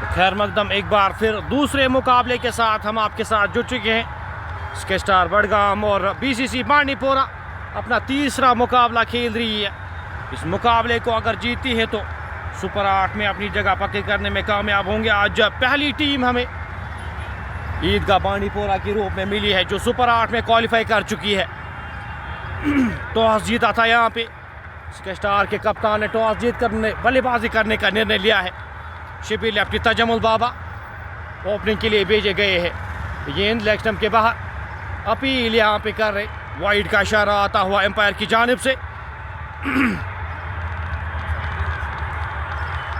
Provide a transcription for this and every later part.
खैर मकदम एक बार फिर दूसरे मुकाबले के साथ हम आपके साथ जुड़ चुके हैं। स्के स्टार बडगाम और बीसीसी बांडीपोरा अपना तीसरा मुकाबला खेल रही है। इस मुकाबले को अगर जीती है तो सुपर 8 में अपनी जगह पक्की करने में कामयाब होंगे। आज पहली टीम हमें ईदगाह बांडीपोरा के रूप में मिली है जो सुपर 8 में क्वालिफाई कर चुकी है। टॉस जीता था यहाँ पे, स्के स्टार के कप्तान ने टॉस जीत कर बल्लेबाजी करने का निर्णय लिया है। शिबिर लेफ्टी तजमुल बाबा ओपनिंग के लिए भेजे गए हैं। गेंद लेग स्टंप के बाहर, अपील यहाँ पे कर रहे, वाइड का इशारा आता हुआ एम्पायर की जानिब से।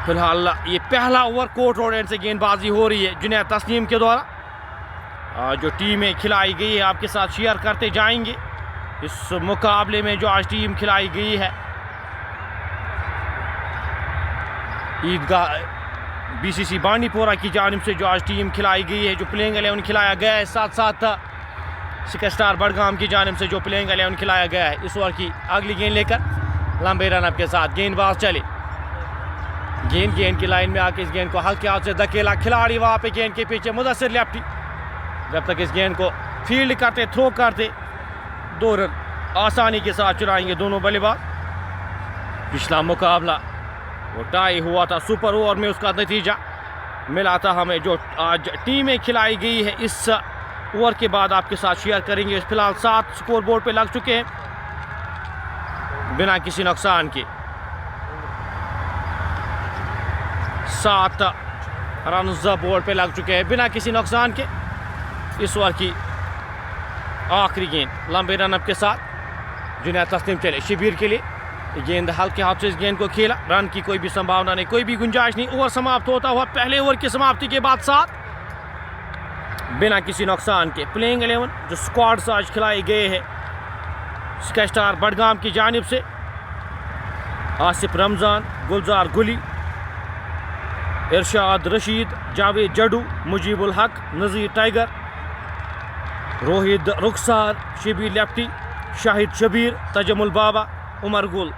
फिलहाल ये पहला ओवर कोर्ट रोड एंड से गेंदबाजी हो रही है जुनैद तस्नीम के द्वारा। जो टीमें खिलाई गई है आपके साथ शेयर करते जाएंगे। इस मुकाबले में जो आज टीम खिलाई गई है ईदगाह बीसीसी बांडीपोरा की जानिब से, जो आज टीम खिलाई गई है, जो प्लेइंग 11 खिलाया गया है, साथ साथ स्के स्टार बडगाम की जानिब से जो प्लेइंग 11 खिलाया गया है। इस ओवर की अगली गेंद लेकर लंबे रनअप के साथ गेंदबाज चले। गेंद की लाइन में आके इस गेंद को हल्के हाथ से धकेला खिलाड़ी, वहाँ पे गेंद के पीछे मुदस्सिर लेफ्टी। जब तक इस गेंद को फील्ड करते, थ्रो करते, 2 रन आसानी के साथ चुराएंगे दोनों बल्लेबाज। पिछला मुकाबला वो टाई हुआ था, सुपर ओवर में उसका नतीजा मिला था हमें। जो आज टीमें खिलाई गई है इस ओवर के बाद आपके साथ शेयर करेंगे। फिलहाल 7 स्कोर बोर्ड पे लग चुके हैं बिना किसी नुकसान के। 7 रन बोर्ड पे लग चुके हैं बिना किसी नुकसान के। इस ओवर की आखिरी गेंद लंबे रनअप के साथ जुनैद तस्नीम चले शिबिर के लिए। गेंद हल्के हाथ से इस गेंद को खेला, रन की कोई भी संभावना नहीं, कोई भी गुंजाइश नहीं। ओवर समाप्त होता हुआ पहले ओवर की समाप्ति के बाद 7 बिना किसी नुकसान के। प्लेइंग 11 जो स्क्वाड्स आज खिलाए गए हैं स्के स्टार बडगाम की जानिब से, आसिफ रमज़ान, गुलजार गुली, इरशाद रशीद, जावेद जडू, मुजीबुल हक, नज़ीर टाइगर, रोहित रुखसार, शिबिर लेफ्टी, शाहिद शबीर, तजमुल बाबा, उमर गुल।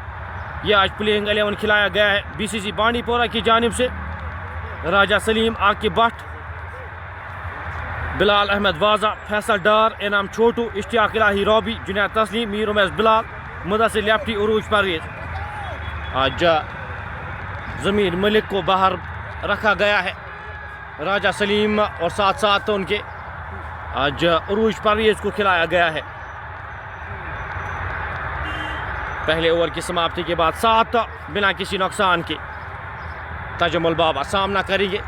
यह आज प्लेइंग 11 खिलाया गया है बीसीसी बांडीपोरा की जानिब से। राजा सलीम, आकिब भट्ट, बिलाल अहमद वाजा, फैसल डार, इनाम छोटू, इश्तियाक इलाही रॉबी, जुनैद तस्लीम, मीर उमैस बिलाल, मुदस्सिर लेफ्टी, उरूज परवेज। आज ज़मीर मलिक को बाहर रखा गया है, राजा सलीम और साथ साथ उनके आज उरूज परवेज को खिलाया गया है। पहले ओवर की समाप्ति के बाद 7 बिना किसी नुकसान के। तजमुल बाबा सामना करेंगे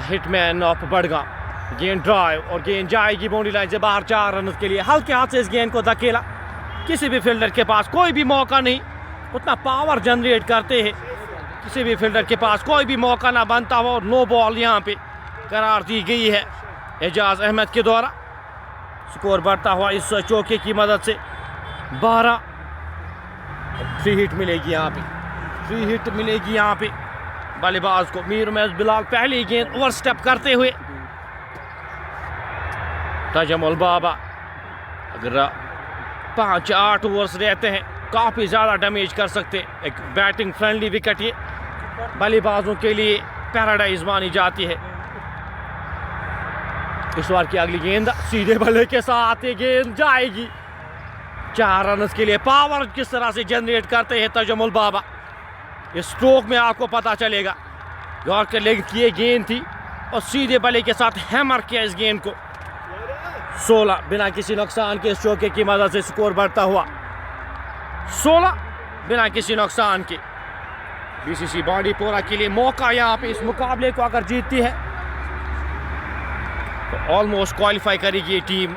हिटमैन ऑफ बडगाम। गेंद ड्राइव और गेंद जाएगी बाउंड्री लाइन से बाहर 4 रन के लिए। हल्के हाथ से इस गेंद को धकेला, किसी भी फील्डर के पास कोई भी मौका नहीं, उतना पावर जनरेट करते हैं, किसी भी फील्डर के पास कोई भी मौका ना बनता हो। और नो बॉल यहाँ पे करार दी गई है एजाज अहमद के द्वारा। स्कोर बढ़ता हुआ इस चौके की मदद से 12। फ्री हिट मिलेगी यहाँ पे, फ्री हिट मिलेगी यहाँ पे बल्लेबाज को। मीर उमैस बिलाल पहली गेंद ओवर स्टेप करते हुए। तजमुल बाबा, अगर 5-8 ओवर्स रहते हैं काफ़ी ज़्यादा डैमेज कर सकते। एक बैटिंग फ्रेंडली विकेट ये बल्लेबाजों के लिए पैराडाइज मानी जाती है। इस बार की अगली गेंद सीधे बल्ले के साथ ये गेंद जाएगी 4 रन के लिए। पावर किस तरह से जनरेट करते हैं तजमुल बाबा, इस स्ट्रोक में आपको पता चलेगा। यॉर्कर लेग की ये गेंद थी और सीधे बल्ले के साथ हैमर किया इस गेंद को। 16 बिना किसी नुकसान के इस चौके की मदद से स्कोर बढ़ता हुआ 16 बिना किसी नुकसान के। बीसीसी बांडीपोरा के लिए मौका यहाँ पे, इस मुकाबले को अगर जीतती है तो ऑलमोस्ट क्वालिफाई करेगी ये टीम।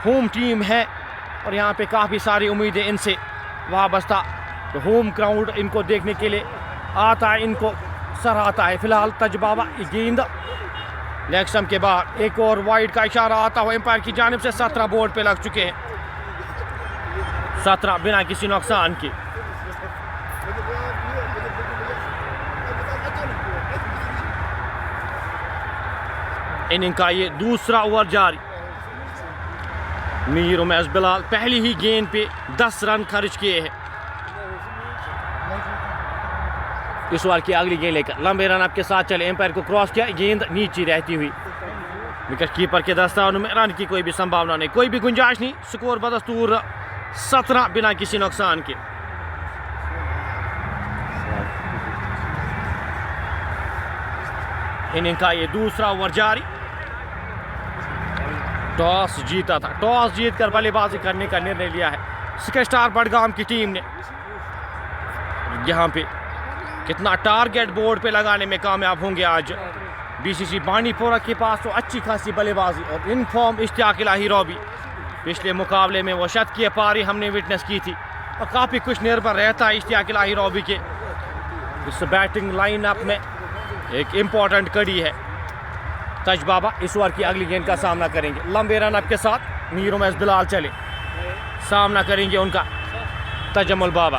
होम टीम है और यहाँ पे काफ़ी सारी उम्मीदें इनसे वाबस्ता। तो होम क्राउड इनको देखने के लिए आता है, इनको सराहता है। फिलहाल तजबाबा गेंद लेग स्टंप के बाद एक और वाइड का इशारा आता हुआ एम्पायर की जानिब से। 17 बोर्ड पे लग चुके हैं, 17 बिना किसी नुकसान के। इनिंग का ये दूसरा ओवर जारी। मीर उमैस बिलाल पहली ही गेंद पे 10 रन खर्च किए हैं। इस ओवर की अगली गेंद लेकर लंबे रन आपके साथ चले, एम्पायर को क्रॉस किया, गेंद नीचे रहती हुई विकेट कीपर के दस्तानों में, रन की कोई भी संभावना नहीं, कोई भी गुंजाइश नहीं। स्कोर बदस्तूर 17 बिना किसी नुकसान के। इनिंग का ये दूसरा ओवर जारी। टॉस जीता था, टॉस जीतकर बल्लेबाजी करने का निर्णय लिया है स्टार बडगाम की टीम ने। यहाँ पे कितना टारगेट बोर्ड पे लगाने में कामयाब होंगे आज बीसीसी बांडीपोरा के पास। तो अच्छी खासी बल्लेबाजी और इन फॉर्म इश्तियाक इलाही रॉबी, पिछले मुकाबले में वो शतकीय पारी हमने विटनेस की थी और काफ़ी कुछ निर्भर रहता है इश्तियाक इलाही रॉबी के इस बैटिंग लाइनअप में। एक इम्पॉर्टेंट कड़ी है। तज बाबा इस ओवर की अगली गेंद का सामना करेंगे, लंबे रन अप के साथ मीर उमैस बिलाल चले, सामना करेंगे उनका तजमुल बाबा।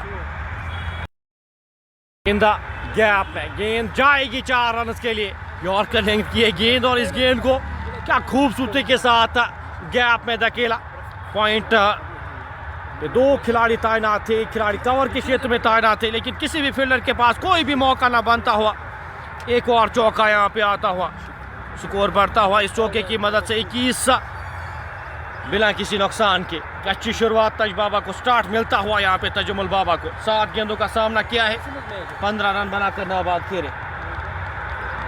गेंदा गैप में, गेंद जाएगी 4 रन के लिए। यॉर्कर लेंथ की है गेंद और इस गेंद को क्या खूबसूरती के साथ गैप में धकेला। पॉइंट पे 2 खिलाड़ी तैनात थे, एक खिलाड़ी कवर के क्षेत्र में तैनात थे, लेकिन किसी भी फील्डर के पास कोई भी मौका ना बनता हुआ एक और चौका यहाँ पे आता हुआ, स्कोर बढ़ता हुआ इस चौके की मदद से 21 बिना किसी नुकसान के। अच्छी शुरुआत तज बाबा को, स्टार्ट मिलता हुआ यहाँ पे तजमुल बाबा को। 7 गेंदों का सामना किया है, 15 रन बनाकर नाबाद खेले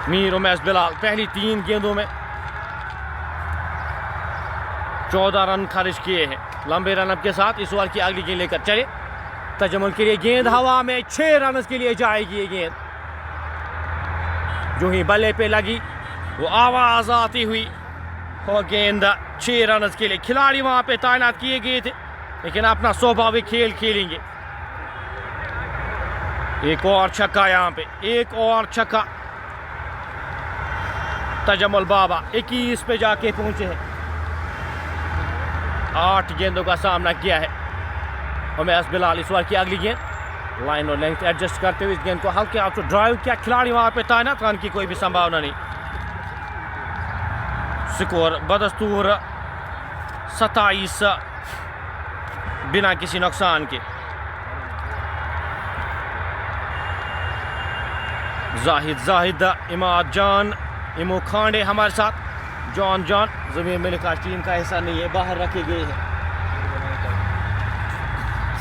मीर उमैस बिलाल। पहली 3 गेंदों में 14 रन खर्च किए हैं। लंबे रन के साथ इस ओवर की अगली गेंद लेकर चले तजमुल के लिए, गेंद हवा में 6 रन के लिए जाएगी ये गेंद। जो ही बल्ले पे लगी वो आवाज आती हुई और गेंद 6 रन के लिए। खिलाड़ी वहां पे तैनात किए गए थे लेकिन अपना स्वाभाविक खेल खेलेंगे। एक और छक्का यहाँ पे, एक और छक्का। तजमुल बाबा 21 पे जाके पहुंचे हैं। 8 गेंदों का सामना किया है उमैस बिलाल। इस ओवर की अगली गेंद, लाइन और लेंथ एडजस्ट करते हुए इस गेंद को हल्के हाथ से ड्राइव किया, खिलाड़ी वहां पे तैनात, रन की कोई भी संभावना नहीं। स्कोर बदस्तूर 27 बिना किसी नुकसान के। जाहिद इमाद जान इमो खांडे हमारे साथ। जॉन जमीन मिलकर टीम का हिस्सा नहीं है, बाहर रखे गए हैं।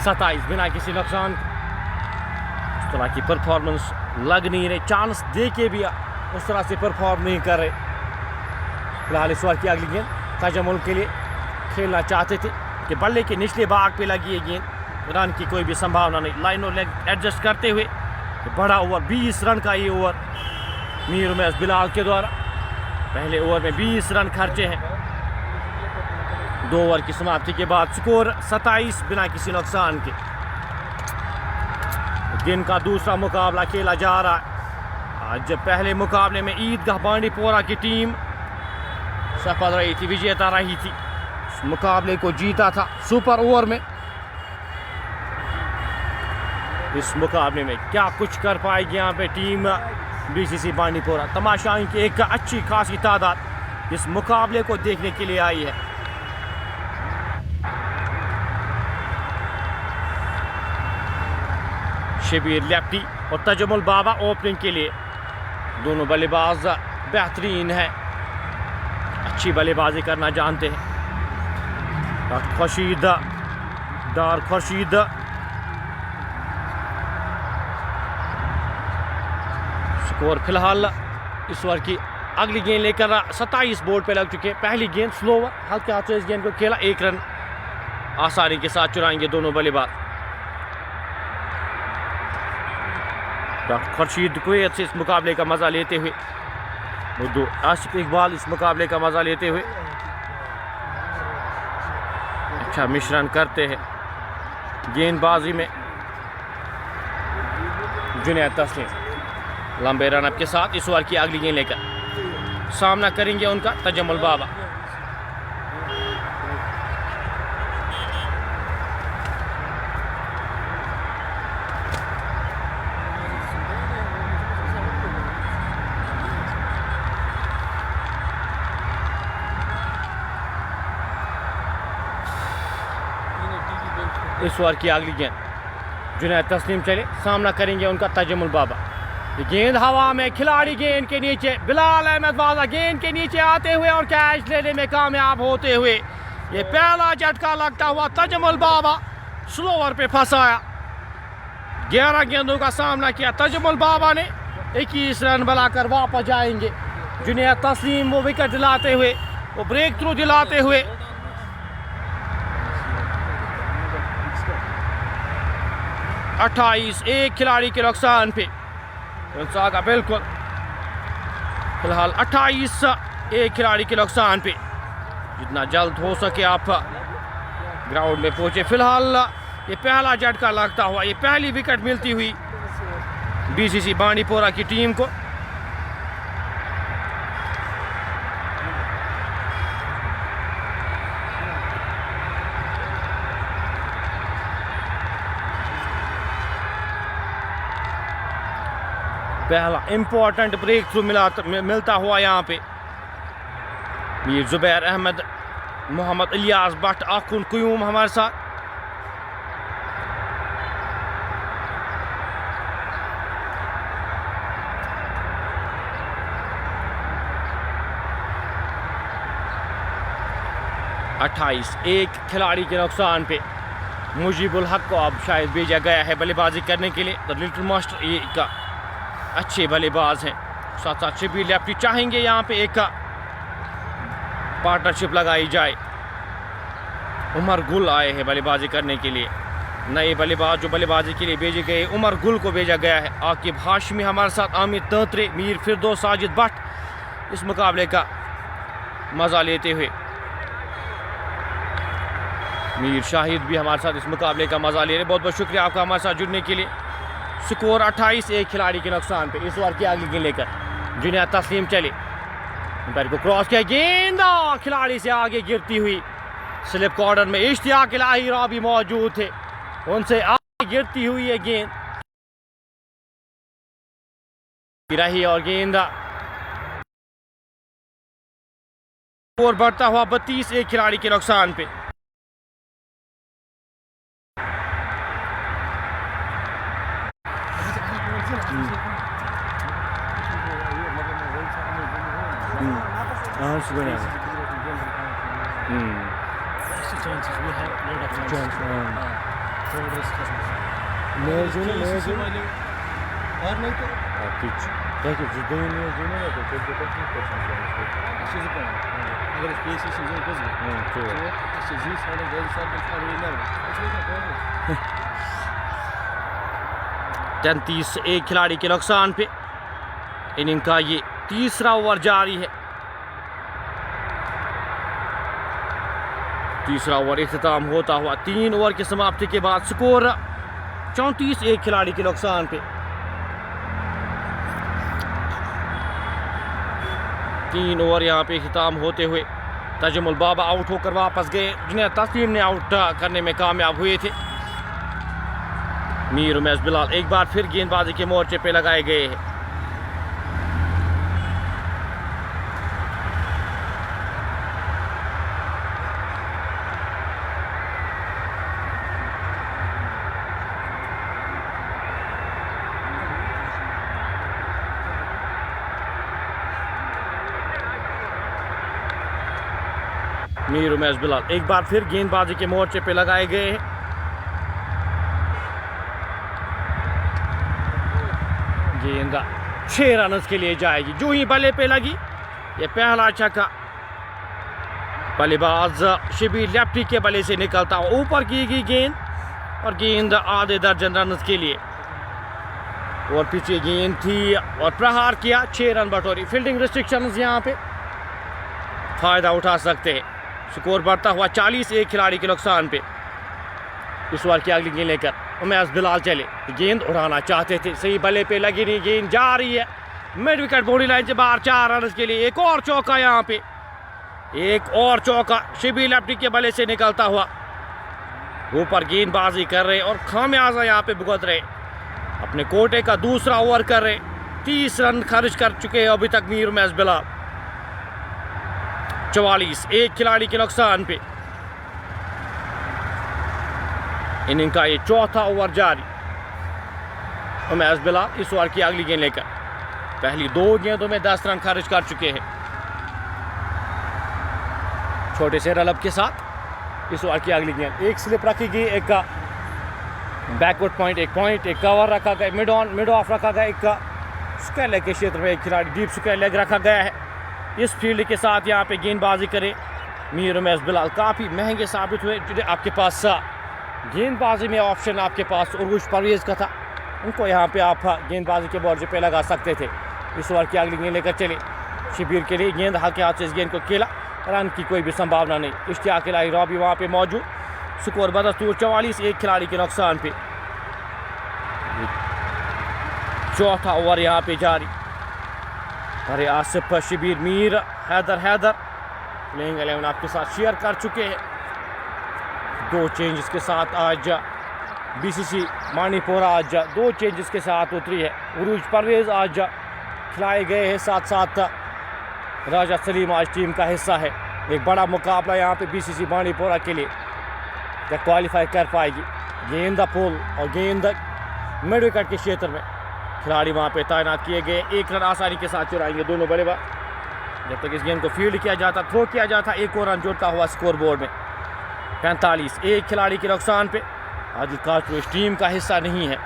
27 बिना किसी नुकसान। उस तरह की परफॉर्मेंस लग नहीं रही, चांस दे के भी उस तरह से परफॉर्म नहीं कर रहे। फिलहाल इस ओवर की अगली गेंद तजमुल के लिए खेलना चाहते थे कि बल्ले के निचले भाग पे लगी है गेंद, रन की कोई भी संभावना नहीं। लाइन और लेग एडजस्ट करते हुए बड़ा ओवर, 20 रन का ये ओवर मीर उमैस बिलाल के द्वारा। पहले ओवर में 20 रन खर्चे हैं। 2 ओवर की समाप्ति के बाद स्कोर 27 बिना किसी नुकसान के। दिन का दूसरा मुकाबला खेला जा रहा है। आज पहले मुकाबले में ईदगाह बांडीपोरा की टीम सफल रही थी, विजेता रही थी, इस मुकाबले को जीता था सुपर ओवर में। इस मुकाबले में क्या कुछ कर पाएगी यहाँ पे टीम बीसीसी बांडीपोरा। तमाशाई की एक अच्छी खासी तादाद इस मुकाबले को देखने के लिए आई है। शबीर लेफ्टी और तजमुल बाबा ओपनिंग के लिए। दोनों बल्लेबाज बेहतरीन हैं, अच्छी बल्लेबाजी करना जानते हैं। डार खुर्शीद स्कोर फिलहाल इस ओवर की अगली गेंद लेकर 27 बोर्ड पे लग चुके हैं। पहली गेंद स्लो ओवर, हल्के हाथ से इस गेंद को खेला, 1 रन आसानी के साथ चुराएंगे दोनों बल्लेबाज। खुर्शीद कुवैत से इस मुकाबले का मजा लेते हुए, मुद्दू आसिफ इकबाल इस मुकाबले का मजा लेते हुए अच्छा मिश्रण करते हैं। गेंदबाजी में जुनैद तस्लीम लंबे रन अप के साथ इस ओवर की अगली गेंद लेकर सामना करेंगे उनका तजमुल बाबा। इस ओवर की अगली गेंद जुनैद तस्लीम चले, सामना करेंगे उनका तजमुल बाबा। गेंद हवा में, खिलाड़ी गेंद के नीचे, बिलाल अहमद वाजा गेंद के नीचे आते हुए और कैच लेने में कामयाब होते हुए ये पहला झटका लगता हुआ तजमुल बाबा स्लोवर पे फंसाया। 11 गेंदों का सामना किया तजमुल बाबा ने, 21 रन बनाकर वापस जाएंगे। जुनैद तस्लीम वो विकेट दिलाते हुए, वो ब्रेक थ्रू दिलाते हुए। अट्ठाईस एक खिलाड़ी के नुकसान पे का बिल्कुल फिलहाल 28 एक खिलाड़ी के नुकसान पे। जितना जल्द हो सके आप ग्राउंड में पहुंचे। फिलहाल ये पहला झटका लगता हुआ, ये पहली विकेट मिलती हुई बीसीसी बांडीपोरा की टीम को। पहला इंपॉर्टेंट ब्रेक थ्रू मिलता हुआ यहाँ पे मीर जुबैर अहमद, मोहम्मद इलियास भट्ट, आकुन क्यूम हमारे साथ। अट्ठाईस एक खिलाड़ी के नुकसान पे मुजीबुल हक को अब शायद भेजा गया है बल्लेबाजी करने के लिए। द लिटिल मास्टर ये का अच्छे बल्लेबाज हैं, साथ साथ शबीर लेफ्टी चाहेंगे यहाँ पे एक पार्टनरशिप लगाई जाए। उमर गुल आए हैं बल्लेबाजी करने के लिए, नए बल्लेबाज जो बल्लेबाजी के लिए भेजे गए उमर गुल को भेजा गया है। आकिब हाशमी हमारे साथ, आमिर तंत्रे, मीर फिरदौस, साजिद भट्ट इस मुकाबले का मज़ा लेते हुए। मीर शाहिद भी हमारे साथ इस मुकाबले का मज़ा ले रहे। बहुत बहुत शुक्रिया आपका हमारे साथ जुड़ने के लिए। स्कोर 28 एक खिलाड़ी के नुकसान पे। इस ओवर की आगे गेंद लेकर जुनैद तस्लीम चले, अंपायर को क्रॉस किया, गेंद खिलाड़ी से आगे गिरती हुई। स्लिप कॉर्नर में इश्तियाक इलाही राबी मौजूद थे, उनसे आगे गिरती हुई ये गेंद रही और गेंद स्कोर बढ़ता हुआ 32 एक खिलाड़ी के नुकसान पे। तैंतीस एक खिलाड़ी के नुकसान पे इनिंग का ये तीसरा ओवर जारी है। तीसरा ओवर इख्तिताम होता हुआ 3 ओवर की समाप्ति के बाद स्कोर 34 एक खिलाड़ी के नुकसान पे। 3 ओवर यहाँ पे इख्तिताम होते हुए तजमुल बाबा आउट होकर वापस गए। जुनैद तस्लीम ने आउट करने में कामयाब हुए थे। मीर उमैस बिलाल एक बार फिर गेंदबाजी के मोर्चे पे लगाए गए हैं। मीर उमैस बिलाल एक बार फिर गेंदबाजी के मोर्चे पे लगाए गए हैं। गेंद 6 रन के लिए जाएगी। जो ही बल्ले पे लगी ये पहला छक्का, बल्लेबाज शबीर लेफ्टी के बल्ले से निकलता हुआ ऊपर की गई गेंद और गेंद आधे दर्जन रन के लिए और पीछे गेंद थी और प्रहार किया। 6 रन बटोरी। फील्डिंग रिस्ट्रिक्शंस यहाँ पे फायदा उठा सकते हैं। स्कोर बढ़ता हुआ 40 एक खिलाड़ी के नुकसान पे। इस ओवर की अगली गेंद लेकर उमैस बिलाल चले, गेंद उड़ाना चाहते थे, सही बल्ले पे लगी नहीं, गेंद जा रही है मिड विकेट बाउंड्री लाइन से बाहर। 4 रन के लिए एक और चौका, यहाँ पे एक और चौका शबीर लेफ्टी के बल्ले से निकलता हुआ ऊपर गेंदबाजी कर रहे और खामियाजा यहाँ पे भुगत रहे। अपने कोटे का दूसरा ओवर कर रहे, 30 रन खर्च कर चुके हैं अभी तक मीर उमैस बिलाल। 44 एक खिलाड़ी के नुकसान पे इनिंग का ये चौथा ओवर जारी। उमैस बिलाल इस ओवर की अगली गेंद लेकर। पहली 2 गेंदों में 10 रन खर्च कर चुके हैं छोटे से रन अप के साथ। इस ओवर की अगली गेंद, एक स्लिप रखी गई, एक का बैकवर्ड पॉइंट, एक कवर रखा गया, मिड ऑफ रखा गया, एक का स्क्वायर लेग के क्षेत्र में एक खिलाड़ी डीप स्क्वायर लेग रखा गया है। इस फील्ड के साथ यहाँ पे गेंदबाजी करे मीर उमैस बिलाल काफ़ी महंगे साबित हुए। आपके पास गेंदबाजी में ऑप्शन आपके पास उर्वश परवेज़ का था, उनको यहाँ पे आप गेंदबाजी के बोर्ड पे लगा सकते थे। इस ओवर की अगली गेंद लेकर चले शिबीर के लिए, गेंद हल्के हाथ से इस गेंद को खेला, रन की कोई भी संभावना नहीं। इश्तियाक इलाही रॉबी वहाँ पे मौजूद, स्कोर बदस्तूर 44, एक खिलाड़ी के नुकसान पे। चौथा ओवर यहाँ पे जारी। अरे आसिफ शिबीर मीर हैदर प्लेइंग 11 आपके साथ शेयर कर चुके हैं। 2 चेंजेस के साथ आज बीसीसी मानीपुरा आज 2 चेंजेस के साथ उतरी है। उरूज परवेज़ आज खिलाए गए हैं, साथ साथ राजा सलीम आज टीम का हिस्सा है। एक बड़ा मुकाबला यहाँ पे बीसीसी मानीपुरा के लिए, क्या क्वालिफाई कर पाएगी। गेंद पुल और गेंद मिड विकेट के क्षेत्र में खिलाड़ी वहाँ पे तैनात किए गए। 1 रन आसानी के साथ चुराएंगे दोनों बल्लेबाज। जब तक इस गेंद को फील्ड किया जाता, थ्रो किया जाता, 1 और रन जुड़ता हुआ स्कोर बोर्ड में। 45, एक खिलाड़ी के नुकसान पे। आदिल कास्ट्रो इस टीम का हिस्सा नहीं है।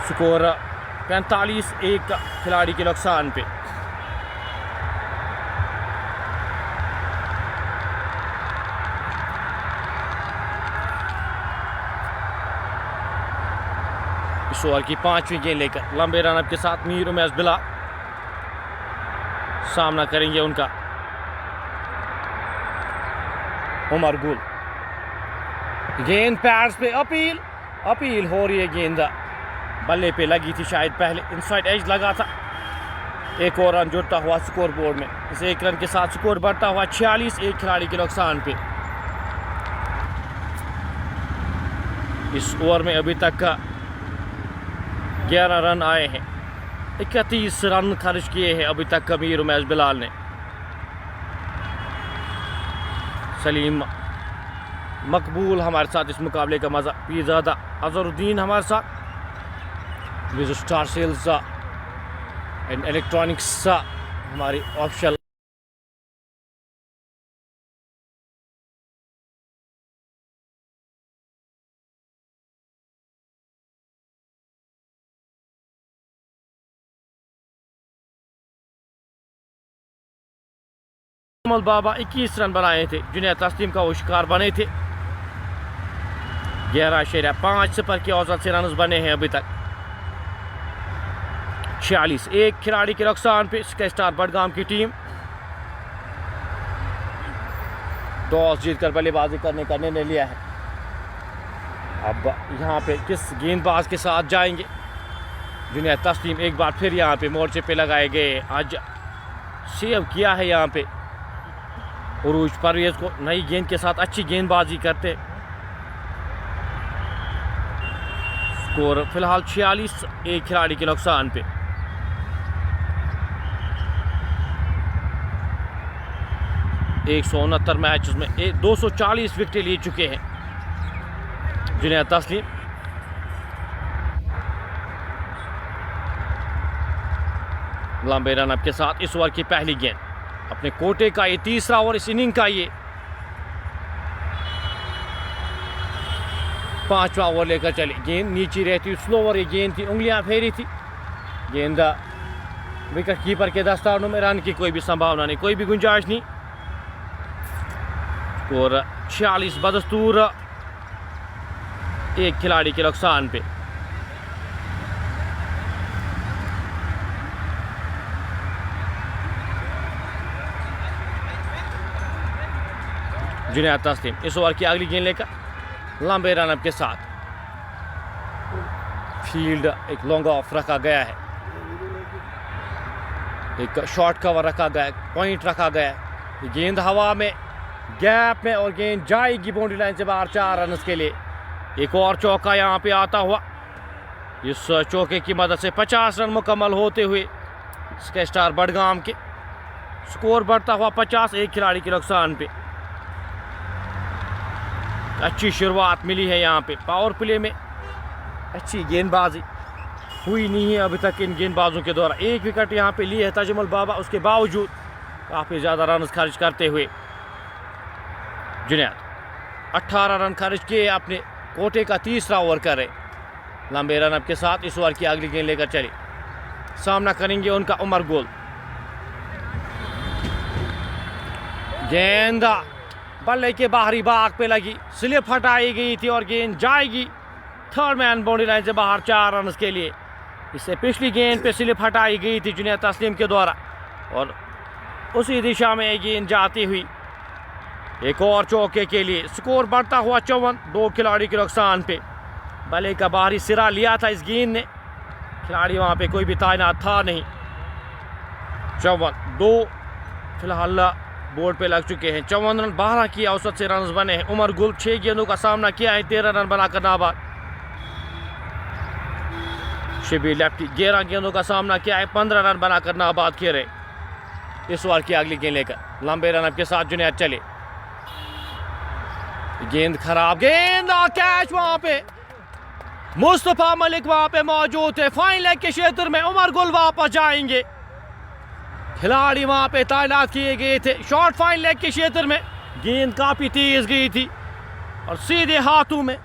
स्कोर 45, एक खिलाड़ी के नुकसान पे। इस ओवर की 5वीं गेंद लेकर लंबे रन अप के साथ मीर उमैस बिलाल सामना करेंगे उनका उमर गुल। गेंद पैड्स पे अपील हो रही है। गेंद बल्ले पे लगी थी, शायद पहले इनसाइड एज लगा था। 1 और रन जुड़ता हुआ स्कोर बोर्ड में। इस 1 रन के साथ स्कोर बढ़ता हुआ 46, एक खिलाड़ी के नुकसान पे। इस ओवर में अभी तक 11 रन आए हैं, 31 रन खर्च किए हैं अभी तक मीर उमैस बिलाल ने। सलीम मकबूल हमारे साथ इस मुकाबले का मज़ा, पीरज़ादा अजहरुद्दीन हमारे साथ, Viju star sales and electronics हमारी ऑफिशियल बाबा 21 रन बनाए थे। जुनैद तस्लीम का वो शिकार बने थे। 11.5 की औसत से रन बने हैं अभी तक। 46, एक खिलाड़ी के नुकसान पे। स्टार बडगाम की टीम टॉस जीतकर बल्लेबाजी करने का निर्णय लिया है। अब यहाँ पे किस गेंदबाज के साथ जाएंगे। जुनैद तस्लीम एक बार फिर यहाँ पे मोर्चे पे लगाए गए। आज सेव किया है यहाँ पे उरूज परवेज़ को, नई गेंद के साथ अच्छी गेंदबाजी करते। स्कोर फिलहाल 46, एक खिलाड़ी के नुकसान पे। एक 169 मैच में 240 विकेटें ले चुके हैं जुनैद तस्लीम। लंबे रनअप के साथ इस ओवर की पहली गेंद, अपने कोटे का ये 3रा ओवर इस इनिंग का ये 5वां ओवर लेकर चले। गेंद नीचे रहती, स्लो ओवर ये गेंद थी, उंगलियां फेरी थी। गेंद विकेट कीपर के दस्तानों में, रन की कोई भी संभावना नहीं, कोई भी गुंजाइश नहीं। और 46 बदस्तूर, एक खिलाड़ी के नुकसान पे। जुनैद तस्लीम इस ओवर की अगली गेंद लेकर लंबे रनअप के साथ। फील्ड एक लॉन्ग ऑफ रखा गया है, एक शॉर्ट कवर रखा गया है, पॉइंट रखा गया है। गेंद हवा में, गैप में, और गेंद जाएगी बाउंड्री लाइन से बाहर 4 रन के लिए। एक और चौका यहाँ पे आता हुआ। इस चौके की मदद से 50 रन मुकम्मल होते हुए स्टार बडगाम के स्कोर बढ़ता हुआ 50, एक खिलाड़ी के नुकसान पे। अच्छी शुरुआत मिली है यहाँ पे पावर प्ले में। अच्छी गेंदबाजी हुई नहीं है अभी तक इन गेंदबाजों के द्वारा। एक विकेट यहाँ पे ली है तजमुल बाबा, उसके बावजूद काफ़ी ज़्यादा रन खर्च करते हुए जुनैद 18 रन खर्च किए अपने कोटे का तीसरा ओवर कर रहे लंबे रन अप के साथ। इस ओवर की अगली गेंद लेकर चले, सामना करेंगे उनका उमर गुल। गेंद बल्ले के बाहरी भाग पे लगी, स्लिप हटाई गई थी और गेंद जाएगी थर्ड मैन बाउंड्री लाइन से बाहर 4 रन के लिए। इससे पिछली गेंद पे स्लिप हटाई गई थी जुनैद तस्लीम के द्वारा और उसी दिशा में गेंद जाती हुई एक और चौके के लिए। स्कोर बढ़ता हुआ 54, 2 खिलाड़ी के नुकसान पे। बल्ले का बाहरी सिरा लिया था इस गेंद ने, खिलाड़ी वहाँ पे कोई भी तैनात था नहीं। 54, 2 फिलहाल बोर्ड पे लग चुके हैं। 54 रन, 12 की औसत से रन बने हैं। उमर गुल 6 गेंदों का सामना किया है, 13 रन बनाकर नाबाद। शबीर लेफ्टी 11 गेंदों का सामना किया है, 15 रन बनाकर नाबाद किए रहे। इस ओवर की अगली गेंद लेकर लंबे रन के साथ जुनैद चले। गेंद खराब, गेंद कैच वहां पे। मुस्तफा मलिक वहां पे मौजूद है। फाइन लेग के क्षेत्र में उमर गुल वापस जाएंगे। खिलाड़ी वहां पे तैनात किए गए थे। शॉर्ट फाइन लेग के क्षेत्र में गेंद काफी तेज गई थी और सीधे हाथों में।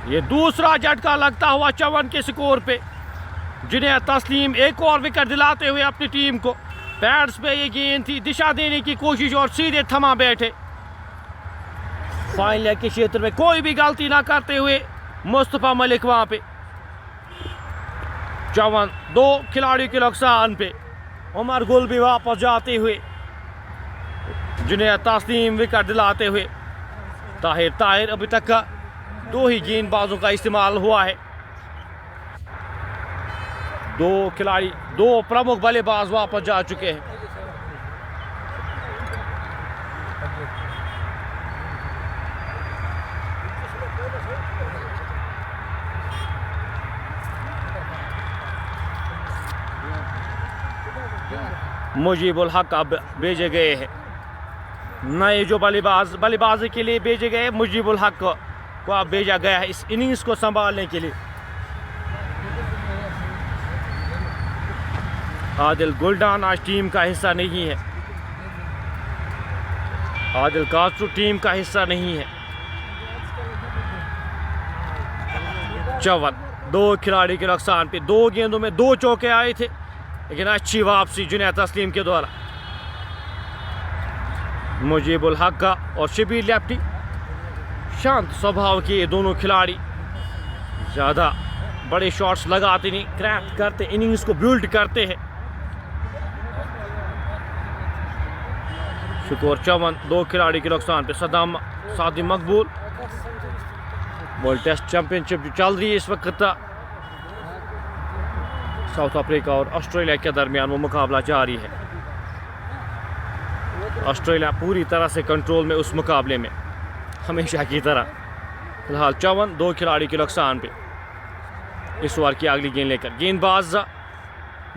ये दूसरा झटका लगता हुआ 54 के स्कोर पे। जुनैद तस्लीम एक और विकेट दिलाते हुए अपनी टीम को। पैड्स पे ये गेंद थी, दिशा देने की कोशिश और सीधे थमा बैठे। फाइन लेग के क्षेत्र में कोई भी गलती ना करते हुए मुस्तफा मलिक वहां पे। 54, 2 खिलाड़ियों के नुकसान पे। उमर गुल भी वापस जाते हुए, जुनैद तस्लीम विकेट दिलाते हुए। ताहिर अभी तक का 2 ही गेंदबाजों का इस्तेमाल हुआ है। 2 खिलाड़ी, 2 प्रमुख बल्लेबाज वापस जा चुके हैं। मुजीबुल हक अब भेजे गए हैं। नए जो बल्लेबाजी के लिए भेजे गए मुजीबुल हक को अब भेजा गया है इस इनिंग्स को संभालने के लिए। आदिल गुलडान आज टीम का हिस्सा नहीं है। आदिल कासरू टीम का हिस्सा नहीं है। 54, 2 खिलाड़ी के नुकसान पे। 2 गेंदों में 2 चौके आए थे, लेकिन अच्छी वापसी जुनैद तस्लीम के द्वारा। मुजीबुल हक का और शबीर लेफ्टी शांत स्वभाव के ये दोनों खिलाड़ी, ज़्यादा बड़े शॉट्स लगाते नहीं, क्रैफ्ट करते, इनिंग्स को बिल्ड करते हैं। स्कोर 54, 2 खिलाड़ी के नुकसान पे। सदाम सादी मकबूल। वर्ल्ड टेस्ट चैंपियनशिप जो चल रही है इस वक्त, साउथ अफ्रीका और ऑस्ट्रेलिया के दरमियान वो मुकाबला जारी है। ऑस्ट्रेलिया पूरी तरह से कंट्रोल में उस मुकाबले में, हमेशा की तरह। फिलहाल 54, 2 खिलाड़ी के नुकसान पे। इस ओवर की अगली गेंद लेकर गेंदबाज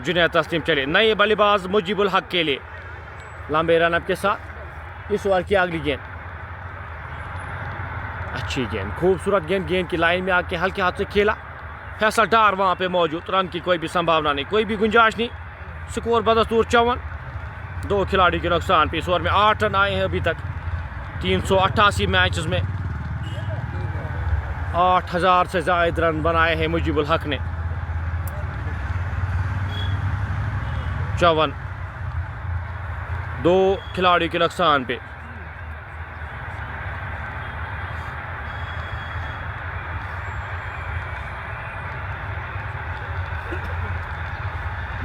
जुनैद तस्लीम चले। नए बल्लेबाज मुजीबुल हक के लिए लंबे रन अप के साथ। इस ओवर की अगली गेंद, अच्छी गेंद, खूबसूरत गेंद। गेंद की लाइन में आके हल्के हाथ से खेला। फैसल डार वहाँ पे मौजूद, रन की कोई भी संभावना नहीं, कोई भी गुंजाइश नहीं। स्कोर बदस्तूर 54, 2 खिलाड़ी के नुकसान पे। इस ओवर में 8 रन आए हैं अभी तक 388 मैचेस में। 8000 से ज़ायद रन बनाए हैं मुजीबुल हक ने। 54, 2 खिलाड़ी के नुकसान पे।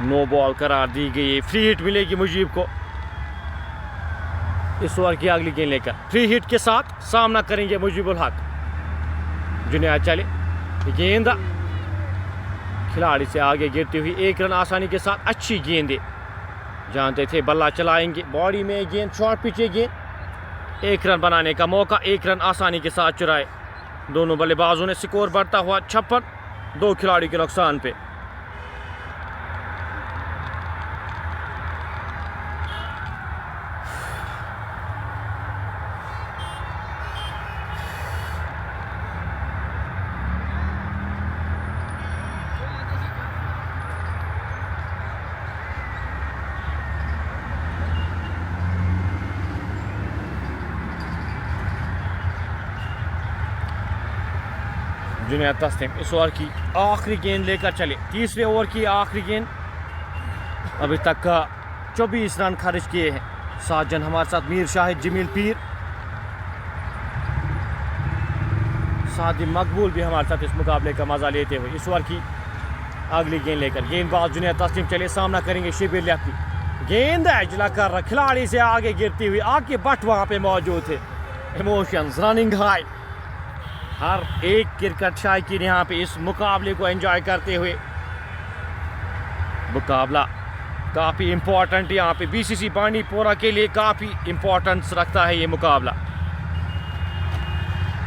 नो बॉल करार दी गई। फ्री हिट मिलेगी मुजीब को। इस ओवर की अगली गेंद लेकर फ्री हिट के साथ सामना करेंगे मुजीबुल हक। जुनैद चले। गेंद खिलाड़ी से आगे गिरती हुई, 1 रन आसानी के साथ। अच्छी गेंद, जानते थे बल्ला चलाएंगे। बॉडी में गेंद, शॉर्ट पिच गेंद। 1 रन बनाने का मौका, 1 रन आसानी के साथ चुराए दोनों बल्लेबाजों ने। स्कोर बढ़ता हुआ 56, 2 खिलाड़ी के नुकसान पे। जुनैद तस्लीम इस ओवर की आखिरी गेंद लेकर चले। तीसरे ओवर की आखिरी गेंद। अभी तक 24 रन खर्च किए हैं। साजन हमारे साथ, मीर शाहिद, जमील पीर, सादी मकबूल भी हमारे साथ इस मुकाबले का मजा लेते हुए। इस ओवर की अगली गेंद लेकर गेंदबाज जुनैद तस्लीम चले। सामना करेंगे शिबिर लेफ्टी। गेंद एज लगा खिलाड़ी से आगे गिरती हुई। आके बट वहां पे मौजूद थे। Emotions running high. हर एक क्रिकेट शायकीन यहाँ पे इस मुकाबले को एंजॉय करते हुए। मुकाबला काफ़ी इम्पोर्टेंट यहाँ पे बीसीसी बांडीपोरा के लिए काफ़ी इम्पोर्टेंस रखता है ये मुकाबला।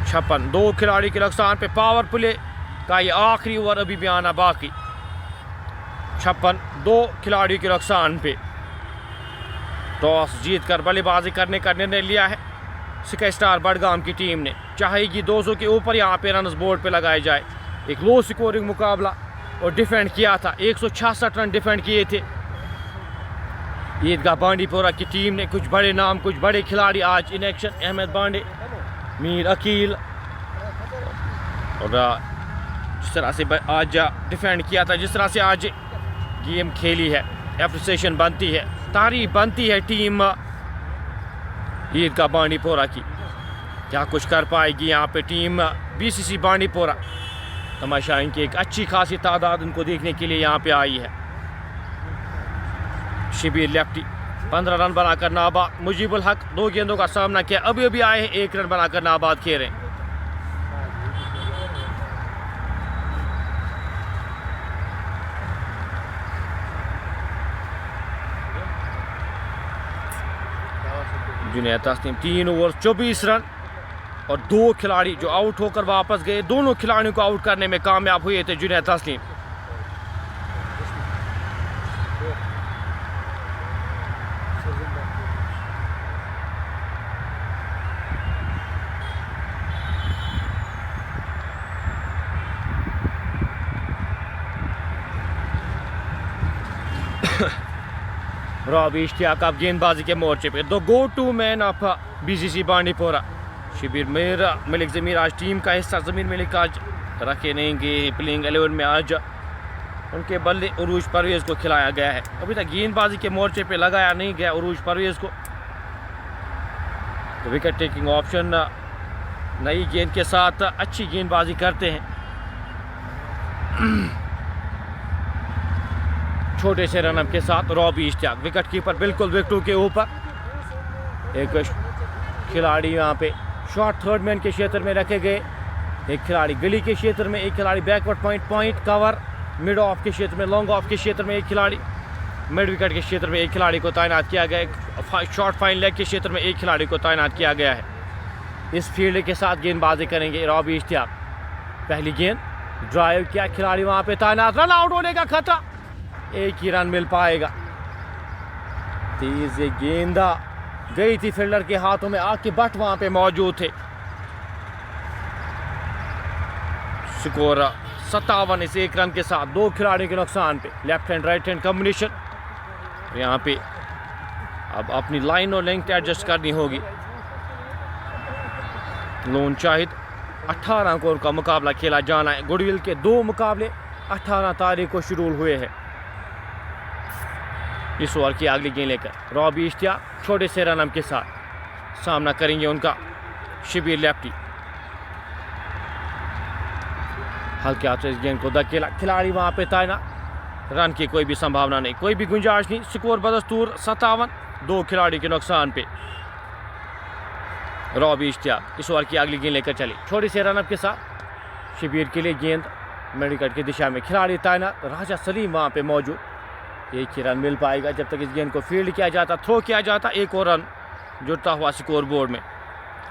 56 दो खिलाड़ी के नुकसान पे पावर प्ले का ये आखिरी ओवर अभी भी आना बाकी। 56 दो खिलाड़ी के नुकसान पे टॉस जीतकर बल्लेबाजी करने का निर्णय लिया है स्काई स्टार बडगाम की टीम ने। चाहेगी 200 के ऊपर यहाँ पे रन बोर्ड पे लगाए जाए। एक लो स्कोरिंग मुकाबला और डिफेंड किया था। 166 रन डिफेंड किए थे। ईदगाह बांडीपोरा की टीम ने कुछ बड़े नाम, कुछ बड़े खिलाड़ी आज इन एक्शन। अहमद बांडे, मीर अकील, और जिस तरह से आज डिफेंड किया था, जिस तरह से आज गेम खेली है, एप्रिसिएशन बनती है, तारीफ बनती है टीम ईदगाह बांडीपोरा की। क्या कुछ कर पाएगी यहाँ पे टीम बीसीसी बांडीपोरा। तमाशाइन की एक अच्छी खासी तादाद उनको देखने के लिए यहाँ पे आई है। शिबिर लेफ्टी 15 रन बनाकर नाबाद। मुजीबुल हक 2 गेंदों का सामना किया, अभी अभी आए हैं, 1 रन बनाकर नाबाद खेल रहे। जुनैद तस्लीम 3 ओवर 24 रन और 2 खिलाड़ी जो आउट होकर वापस गए, दोनों खिलाड़ियों को आउट करने में कामयाब हुए थे जुनैद तस्लीम। रॉबी इश्तियाक आप गेंदबाजी के मोर्चे पे the go to man of BCC Bandipora. शिबिर मेरा मलिक ज़मीर आज टीम का हिस्सा। ज़मीर मलिक आज रखे नहीं गए प्लेइंग 11 में। आज उनके बल्ले उरूज परवेज़ को खिलाया गया है। अभी तक गेंदबाजी के मोर्चे पे लगाया नहीं गया उरूज परवेज़ को। तो विकेट टेकिंग ऑप्शन नई गेंद के साथ अच्छी गेंदबाजी करते हैं। छोटे से रनअप के साथ रॉबी इश्तियाक विकेट कीपर बिल्कुल विकेटों के ऊपर। एक खिलाड़ी यहाँ पे शॉर्ट थर्ड मैन के क्षेत्र में रखे गए, एक खिलाड़ी गली के क्षेत्र में, एक खिलाड़ी backward point cover, mid of के क्षेत्र में, लॉन्ग ऑफ के क्षेत्र में एक खिलाड़ी, मिड विकेट के क्षेत्र में एक खिलाड़ी को तैनात किया गया है। शॉर्ट फाइन लेग के क्षेत्र में एक खिलाड़ी को तैनात किया गया है। इस फील्ड के साथ गेंदबाजी करेंगे रॉबी इश्तियाक। पहली गेंद ड्राइव किया, खिलाड़ी वहाँ पे तैनात, रन आउट होने का खतरा, एक ही रन मिल पाएगा। तेज गेंदा गई थी फील्डर के हाथों में, आके बट वहां पे मौजूद थे। स्कोर 57 इस 1 रन के साथ 2 खिलाड़ियों के नुकसान पे। Left hand right hand combination. यहाँ पे अब अपनी लाइन और लेंथ एडजस्ट करनी होगी। लोन शाहिद 18 ओवर का मुकाबला खेला जाना है। गुडविल के 2 मुकाबले 18 तारीख को शुरू हुए हैं। इस ओवर की अगली गेंद लेकर रॉबी इश्तियाक छोटे से रनअप के साथ सामना करेंगे उनका शिबिर लेफ्टी। हल्के हाथ से इस गेंद को धकेला, खिलाड़ी वहां पे तैनात, रन की कोई भी संभावना नहीं, कोई भी गुंजाइश नहीं। स्कोर बदस्तूर 57 2 खिलाड़ी के नुकसान पे। रॉबी इश्तियाक इस ओवर की अगली गेंद लेकर चले छोटे से रनअप के साथ। शिबिर के लिए गेंद मेडिकट की दिशा में, खिलाड़ी तैनात, राजा सलीम वहां पे मौजूद। एक ही रन मिल पाएगा जब तक इस गेंद को फील्ड किया जाता, थ्रो किया जाता। एक और रन जुड़ता हुआ स्कोर बोर्ड में।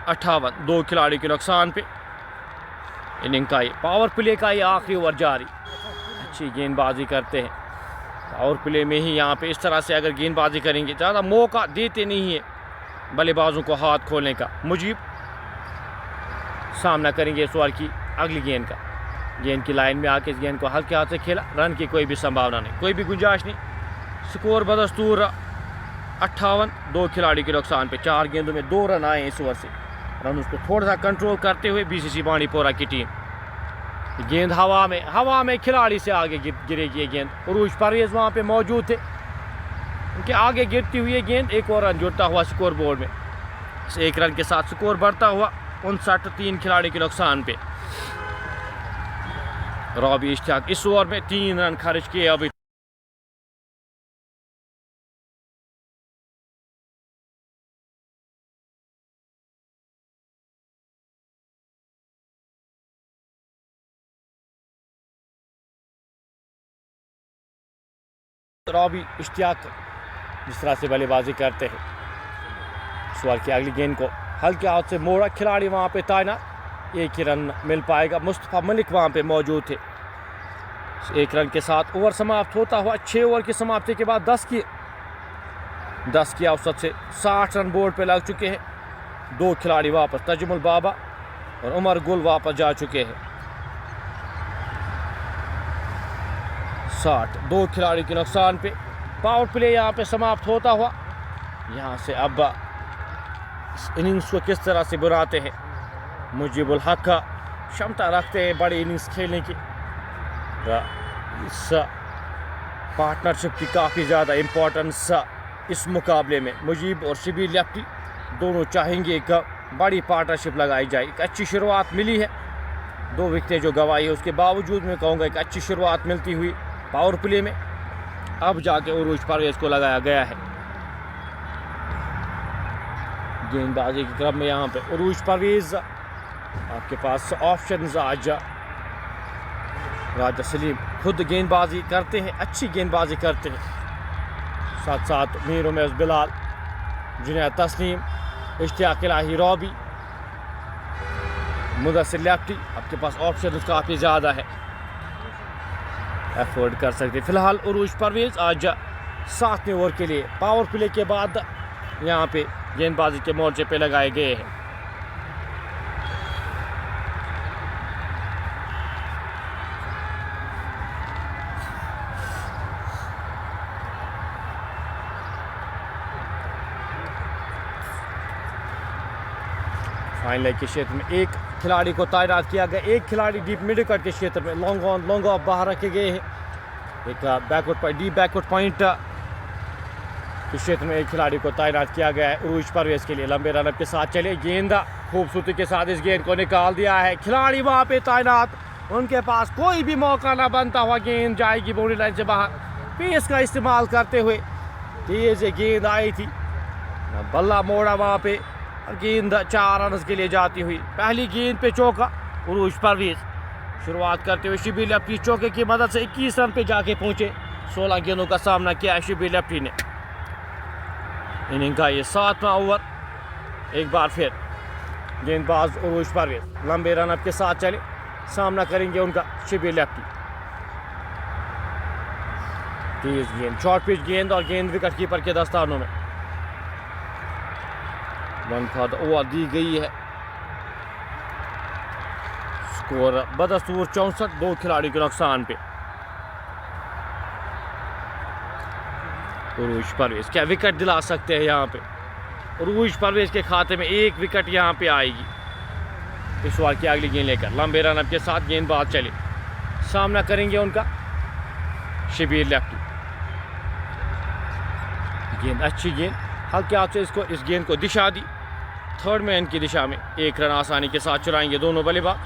58 2 खिलाड़ी के नुकसान पे। इनिंग का ये पावर प्ले का ये आखिरी ओवर जारी। अच्छी गेंदबाजी करते हैं पावर प्ले में ही। यहाँ पे इस तरह से अगर गेंदबाजी करेंगे, ज़्यादा मौका देते नहीं है बल्लेबाजों को हाथ खोलने का। मुजीब सामना करेंगे इस ओवर की अगली गेंद का। गेंद की लाइन में आके इस गेंद को हल्के हाथ से खेला, रन की कोई भी संभावना नहीं, कोई भी गुंजाइश नहीं। स्कोर बदस्तूर 58 2 खिलाड़ी के नुकसान पे। 4 गेंदों में 2 रन आए इस ओवर से। रन उसको थोड़ा सा कंट्रोल करते हुए बीसीसी बांडीपोरा की टीम। गेंद हवा में खिलाड़ी से आगे गिरेगी ये गेंद। उरूज परवेज़ वहाँ पे मौजूद थे, उनके आगे गिरती हुई ये गेंद। एक और रन जुड़ता हुआ स्कोर बोर्ड में। इस एक रन के साथ स्कोर बढ़ता हुआ 59 खिलाड़ी के नुकसान पे। रॉबी इश्तियाक इस ओवर में 3 रन खर्च किए। अभी रॉबी इश्तियाक जिस तरह से बल्लेबाजी करते हैं, इस ओवर की अगली गेंद को हल्के हाथ से मोड़ा, खिलाड़ी वहाँ पे तैनात। एक ही रन मिल पाएगा। मुस्तफ़ा मलिक वहाँ पे मौजूद थे। एक रन के साथ ओवर समाप्त होता हुआ 6 ओवर की समाप्ति के बाद 10 की औसत से 60 रन बोर्ड पे लग चुके हैं। 2 खिलाड़ी वापस, तजुमुल बाबा और उमर गुल वापस जा चुके हैं। 60, 2 खिलाड़ी के नुकसान पे। पावर प्ले यहाँ पे समाप्त होता हुआ। यहाँ से अब इस इनिंग्स को किस तरह से बनाते हैं। मुजीबुल हक का क्षमता रखते हैं बड़ी इनिंग्स खेलने की। इस पार्टनरशिप की काफ़ी ज़्यादा इम्पोर्टेंस इस मुकाबले में। मुजीब और शबीर लेफ्टी दोनों चाहेंगे एक बड़ी पार्टनरशिप लगाई जाए। एक अच्छी शुरुआत मिली है, 2 विकेटें जो गंवाई है उसके बावजूद मैं कहूँगा एक अच्छी शुरुआत मिलती हुई पावर प्ले में। अब जाके उरूज परवेज़ को लगाया गया है। गेंदबाजी के क्रम में यहाँ पे उरूज परवेज़, आपके पास ऑप्शंस आज राजा सलीम खुद गेंदबाजी करते हैं, अच्छी गेंदबाजी करते हैं। साथ साथ मीर उमैस बिलाल, जुनैद तस्लीम, इश्तियाक इलाही, रॉबी, मुदस्सिर लेफ्टी। आपके पास ऑप्शन काफ़ी ज़्यादा है, एफोर्ड कर सकते। फिलहाल उरूज परवेज़ आज 7वें ओवर के लिए पावर प्ले के बाद यहाँ पे गेंदबाजी के मोर्चे पे लगाए गए हैं। फाइन लेग के क्षेत्र में एक खिलाड़ी को तैनात किया गया। एक खिलाड़ी डीप मिड विकेट के क्षेत्र में लॉन्ग ऑन लॉन्ग ऑफ बाहर रखे गए हैं। एक बैकवर्ड डीप बैकवर्ड पॉइंट के क्षेत्र में एक खिलाड़ी को तैनात किया गया है उरूज परवेज़ के लिए। लंबे रनअप के साथ चले, गेंद खूबसूरती के साथ इस गेंद को निकाल दिया है। खिलाड़ी वहाँ पे तैनात, उनके पास कोई भी मौका ना बनता हुआ गेंद जाएगी बाउंड्री लाइन से बाहर। पेस का इस्तेमाल करते हुए तेज़ गेंद आई थी, बल्ला मोड़ा वहाँ पे, गेंद 4 रन के लिए जाती हुई। पहली गेंद पे चौका उरूज परवेज़। शुरुआत करते हुए शबीर लेफ्टी चौके की मदद से 21 रन पे जाके पहुंचे। 16 गेंदों का सामना किया शबीर लेफ्टी ने। इनिंग का ये 7वां ओवर। एक बार फिर गेंदबाज उरूज परवेज़ लंबे रनअप के साथ चले, सामना करेंगे उनका शबीर लेफ्टी। तेज गेंद, शॉर्ट पिच गेंद और गेंद विकेट कीपर के दस्तानों में। 1 फॉर द ओवर दी गई है। स्कोर बदस्तूर 64, 2 खिलाड़ी के नुकसान पे। उरूज परवेज़ क्या विकेट दिला सकते हैं यहाँ पे। उरूज परवेज़ के खाते में 1 विकेट यहाँ पे आएगी। इस ओवर की अगली गेंद लेकर लंबे रनअप के साथ गेंदबाज चले, सामना करेंगे उनका शबीर लेफ्टी। गेंद अच्छी गेंद, हल्के हाथ से इस गेंद को दिशा दी। थर्ड मैन की दिशा में 1 रन आसानी के साथ चुराएंगे दोनों बल्लेबाज।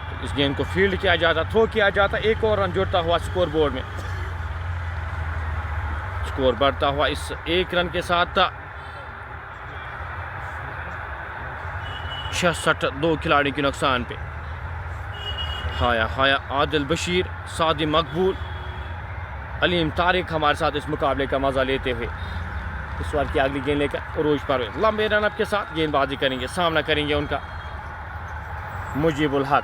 तो इस गेंद को फील्ड किया जाता, थ्रो किया जाता। 1 और रन जुड़ता हुआ स्कोर बोर्ड में। स्कोर बढ़ता हुआ इस 1 रन के साथ 66, 2 खिलाड़ी के नुकसान पे। हाया आदिल बशीर, सादी मकबूल, अलीम तारिक हमारे साथ इस मुकाबले का मज़ा लेते हुए। इस ओवर की अगली गेंद लेकर उरूज परवेज़ लंबे रनअप के साथ गेंदबाजी करेंगे, सामना करेंगे उनका मुजीबुल हक।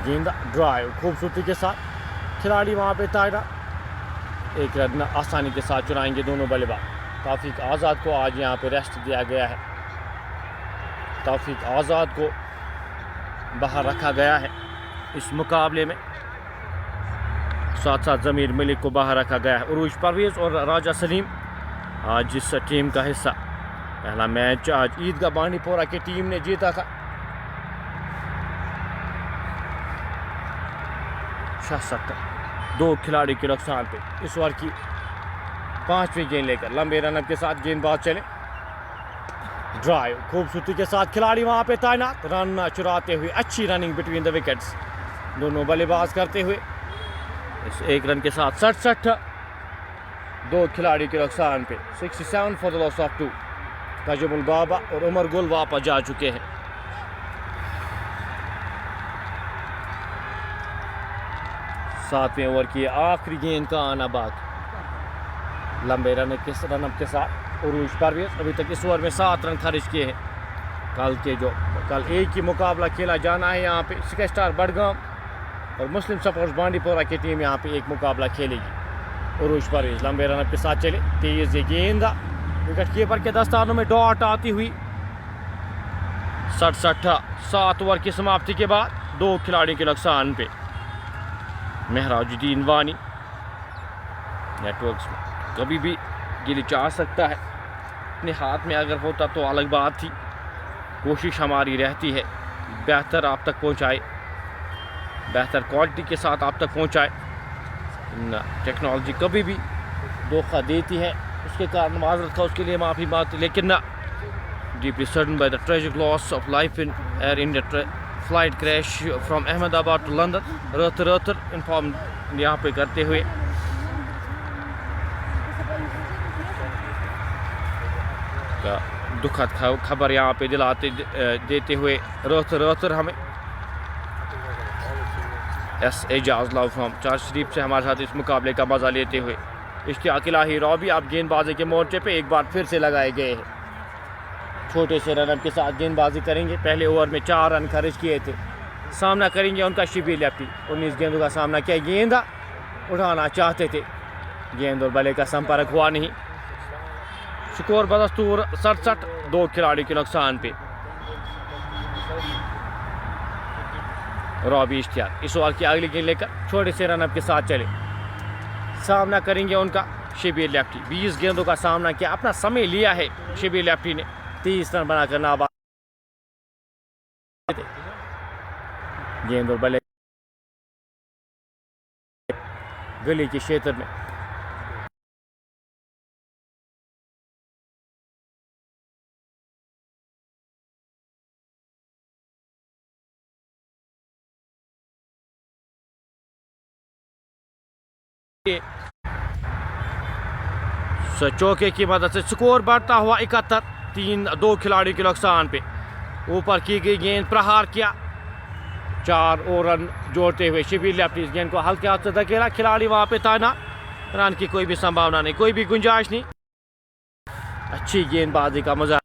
गेंद ड्राइव खूबसूरती के साथ, खिलाड़ी वहाँ पे तैनात। 1 रन आसानी के साथ चुराएंगे दोनों बल्लेबाज। तौफीक आज़ाद को आज यहाँ पे रेस्ट दिया गया है। तौफीक आज़ाद को बाहर रखा गया है इस मुकाबले में। साथ साथ ज़मीर मलिक को बाहर रखा गया है। उरूज परवेज़ और राजा सलीम आज इस टीम का हिस्सा। पहला मैच आज ईदगाह बांडीपोरा की टीम ने जीता था। 67, 2 खिलाड़ी के नुकसान पे। इस ओवर की 5वीं गेंद लेकर लंबे रन के साथ गेंदबाज चले। ड्राइव खूबसूरती के साथ खिलाड़ी वहां पे तैनात, रन चुराते हुए अच्छी रनिंग बिटवीन द विकेट्स, दोनों बल्लेबाज करते हुए इस 1 रन के साथ 67, 2 खिलाड़ी के नुकसान पे। 67 फॉर द लॉस ऑफ 2। तजुमुल बाबा और उमर गुल वापस जा चुके हैं। सातवें ओवर की आखिरी गेंद का आना बाकी। लंबे रन के साथ उरूज परवेज अभी तक इस ओवर में 7 रन खर्च किए हैं। कल एक ही मुकाबला खेला जाना है यहाँ पे। सिक्स स्टार बडगाम और मुस्लिम सपोर्ट्स बांडीपोरा की टीम यहाँ पे एक मुकाबला खेलेगी। उरूज परवेज लंबे रन के साथ चले, तेज गेंद विकेट कीपर के दस्तानों में डॉट आती हुई। 67, 7 ओवर की समाप्ति के बाद 2 खिलाड़ी के नुकसान पे। मेहराजुद्दीन वानी नेटवर्क्स में कभी भी गिलिच आ सकता है, अपने हाथ में अगर होता तो अलग बात थी। कोशिश हमारी रहती है बेहतर आप तक पहुंचाए, बेहतर क्वालिटी के साथ आप तक पहुंचाए। टेक्नोलॉजी कभी भी धोखा देती है, उसके कारण माजरत का उसके लिए माफ़ी मांगते, लेकिन ना deeply saddened by the tragic loss of life in Air India flight crash from Ahmedabad to London. Rather inform यहाँ पे करते हुए दुखद खबर यहाँ पे दिलाते देते हुए रतर हमें एजाज लव फ्रॉम चार शरीफ से हमारे साथ इस मुकाबले का मज़ा लेते हुए। इश्तियाक इलाही रॉबी अब गेंदबाजी के मोर्चे पे एक बार फिर से लगाए गए हैं। छोटे से रन के साथ गेंदबाजी करेंगे। पहले ओवर में 4 रन खर्च किए थे। सामना करेंगे उनका शिबीर लेफ्टी। 19 गेंदों का सामना किया, गेंद उठाना चाहते थे, गेंद और बल्ले का संपर्क हुआ नहीं। स्कोर बदस्तूर 67, 2 खिलाड़ी के नुकसान पे। रॉबी इश्तियाक इस ओवर की अगली गेंद लेकर छोटे से रन के साथ चले। सामना करेंगे उनका शिबीर लेफ्टी। 20 गेंदों का सामना किया, अपना समय लिया है शिबीर लेफ्टी ने। 30 रन बनाकर नाबाद। गेंद और बल्ले गली के क्षेत्र में चौके की मदद से स्कोर बढ़ता हुआ 71, 2 खिलाड़ी के नुकसान पे। ऊपर की गई गेंद प्रहार किया, 4 और रन जोड़ते हुए शिबीर लेफ्टी इस गेंद को हल्के हाथ से धकेला। खिलाड़ी वहां पे तैनात, रन की कोई भी संभावना नहीं, कोई भी गुंजाइश नहीं। अच्छी गेंदबाजी का मजा,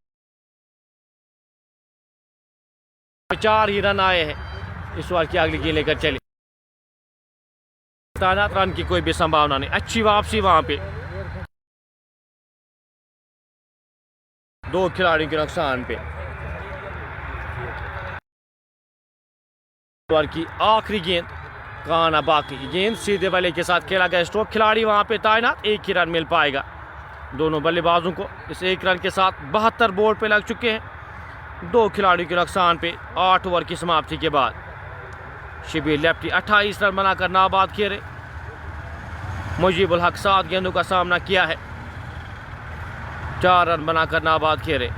4 ही रन आए हैं। इस ओवर की अगली गेंद लेकर चले, तैनात, रन की कोई भी संभावना नहीं। अच्छी वापसी वहां पे, 2 खिलाड़ी के नुकसान पे। ओवर की आखिरी गेंद का आना बाकी। गेंद सीधे बल्ले के साथ खेला गया स्ट्रोक, खिलाड़ी वहां पे तैनात, 1 ही रन मिल पाएगा दोनों बल्लेबाजों को। इस 1 रन के साथ 72 बोर्ड पे लग चुके हैं। 2 खिलाड़ी के नुकसान पे 8 ओवर की समाप्ति के बाद शिबीर लेफ्टी 28 रन बनाकर नाबाद खेले। मुजीबुल हक 7 गेंदों का सामना किया है, 4 रन बनाकर नाबाद खेले।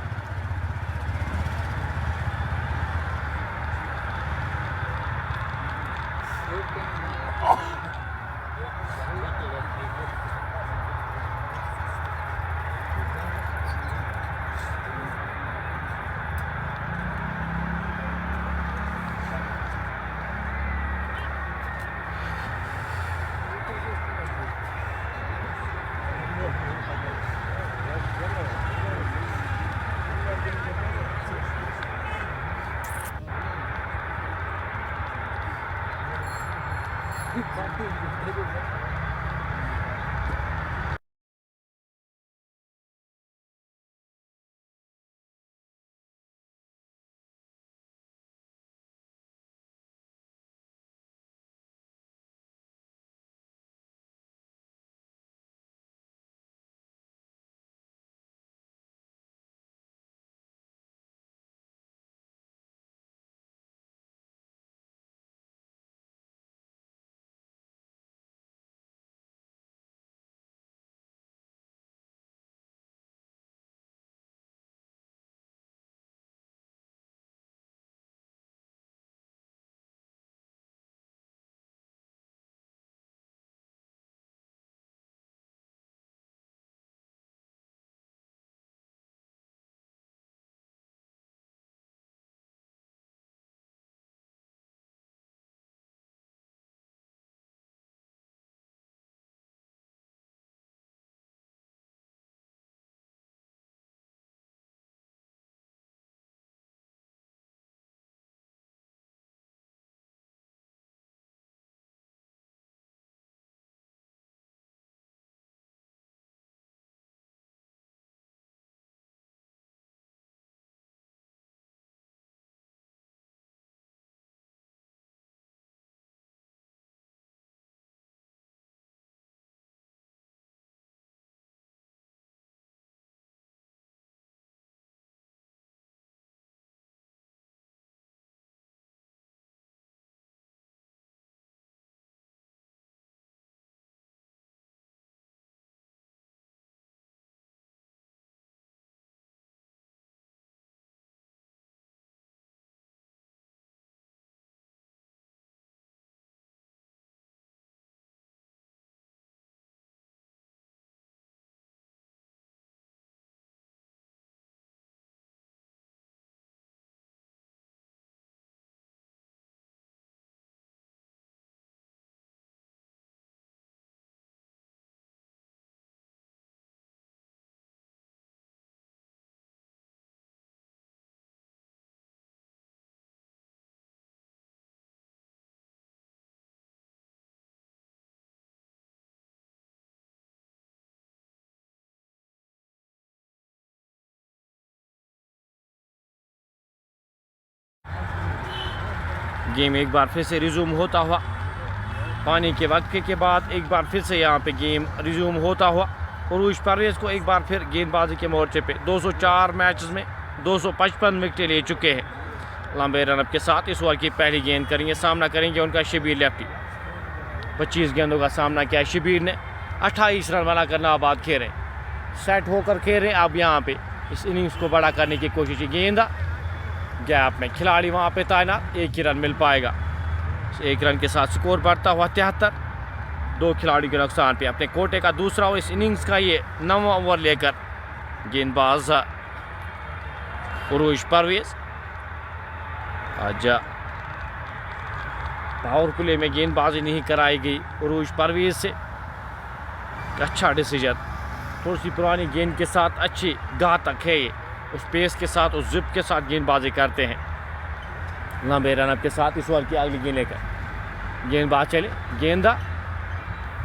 गेम एक बार फिर से रिज्यूम होता हुआ पानी के वक्फे के बाद एक बार फिर से यहाँ पे गेम रिज्यूम होता हुआ। उरूज परवेज़ को एक बार फिर गेंदबाजी के मोर्चे पे 204 मैचेस में 255 विकेटें ले चुके हैं लंबे रनअप के साथ। इस ओवर की पहली गेंद करेंगे, सामना करेंगे उनका शबीर लेफ्टी। 25 गेंदों का सामना किया शबीर ने, 28 रन बनाकर नाबाद खेले, सेट होकर खेले। अब यहाँ पे इस इनिंग्स को बड़ा करने की कोशिश की, गेंदा गैप में, खिलाड़ी वहाँ पे तैनात, एक ही रन मिल पाएगा। एक रन के साथ स्कोर बढ़ता हुआ 73, 2 खिलाड़ी के नुकसान पे। अपने कोटे का दूसरा ओवर इस इनिंग्स का ये 9वां ओवर लेकर गेंदबाज उरूज परवेज़। आज पावर प्ले में गेंदबाजी नहीं कराई गई उरूज परवेज़ से, अच्छा डिसीजन। थोड़ी सी पुरानी गेंद के साथ अच्छी घातक है ये, उस पेस के साथ उस जिप के साथ गेंदबाजी करते हैं लंबे रनअप के साथ। इस ओवर की अगली गेंद लेकर गेंदबाज चले, गेंदा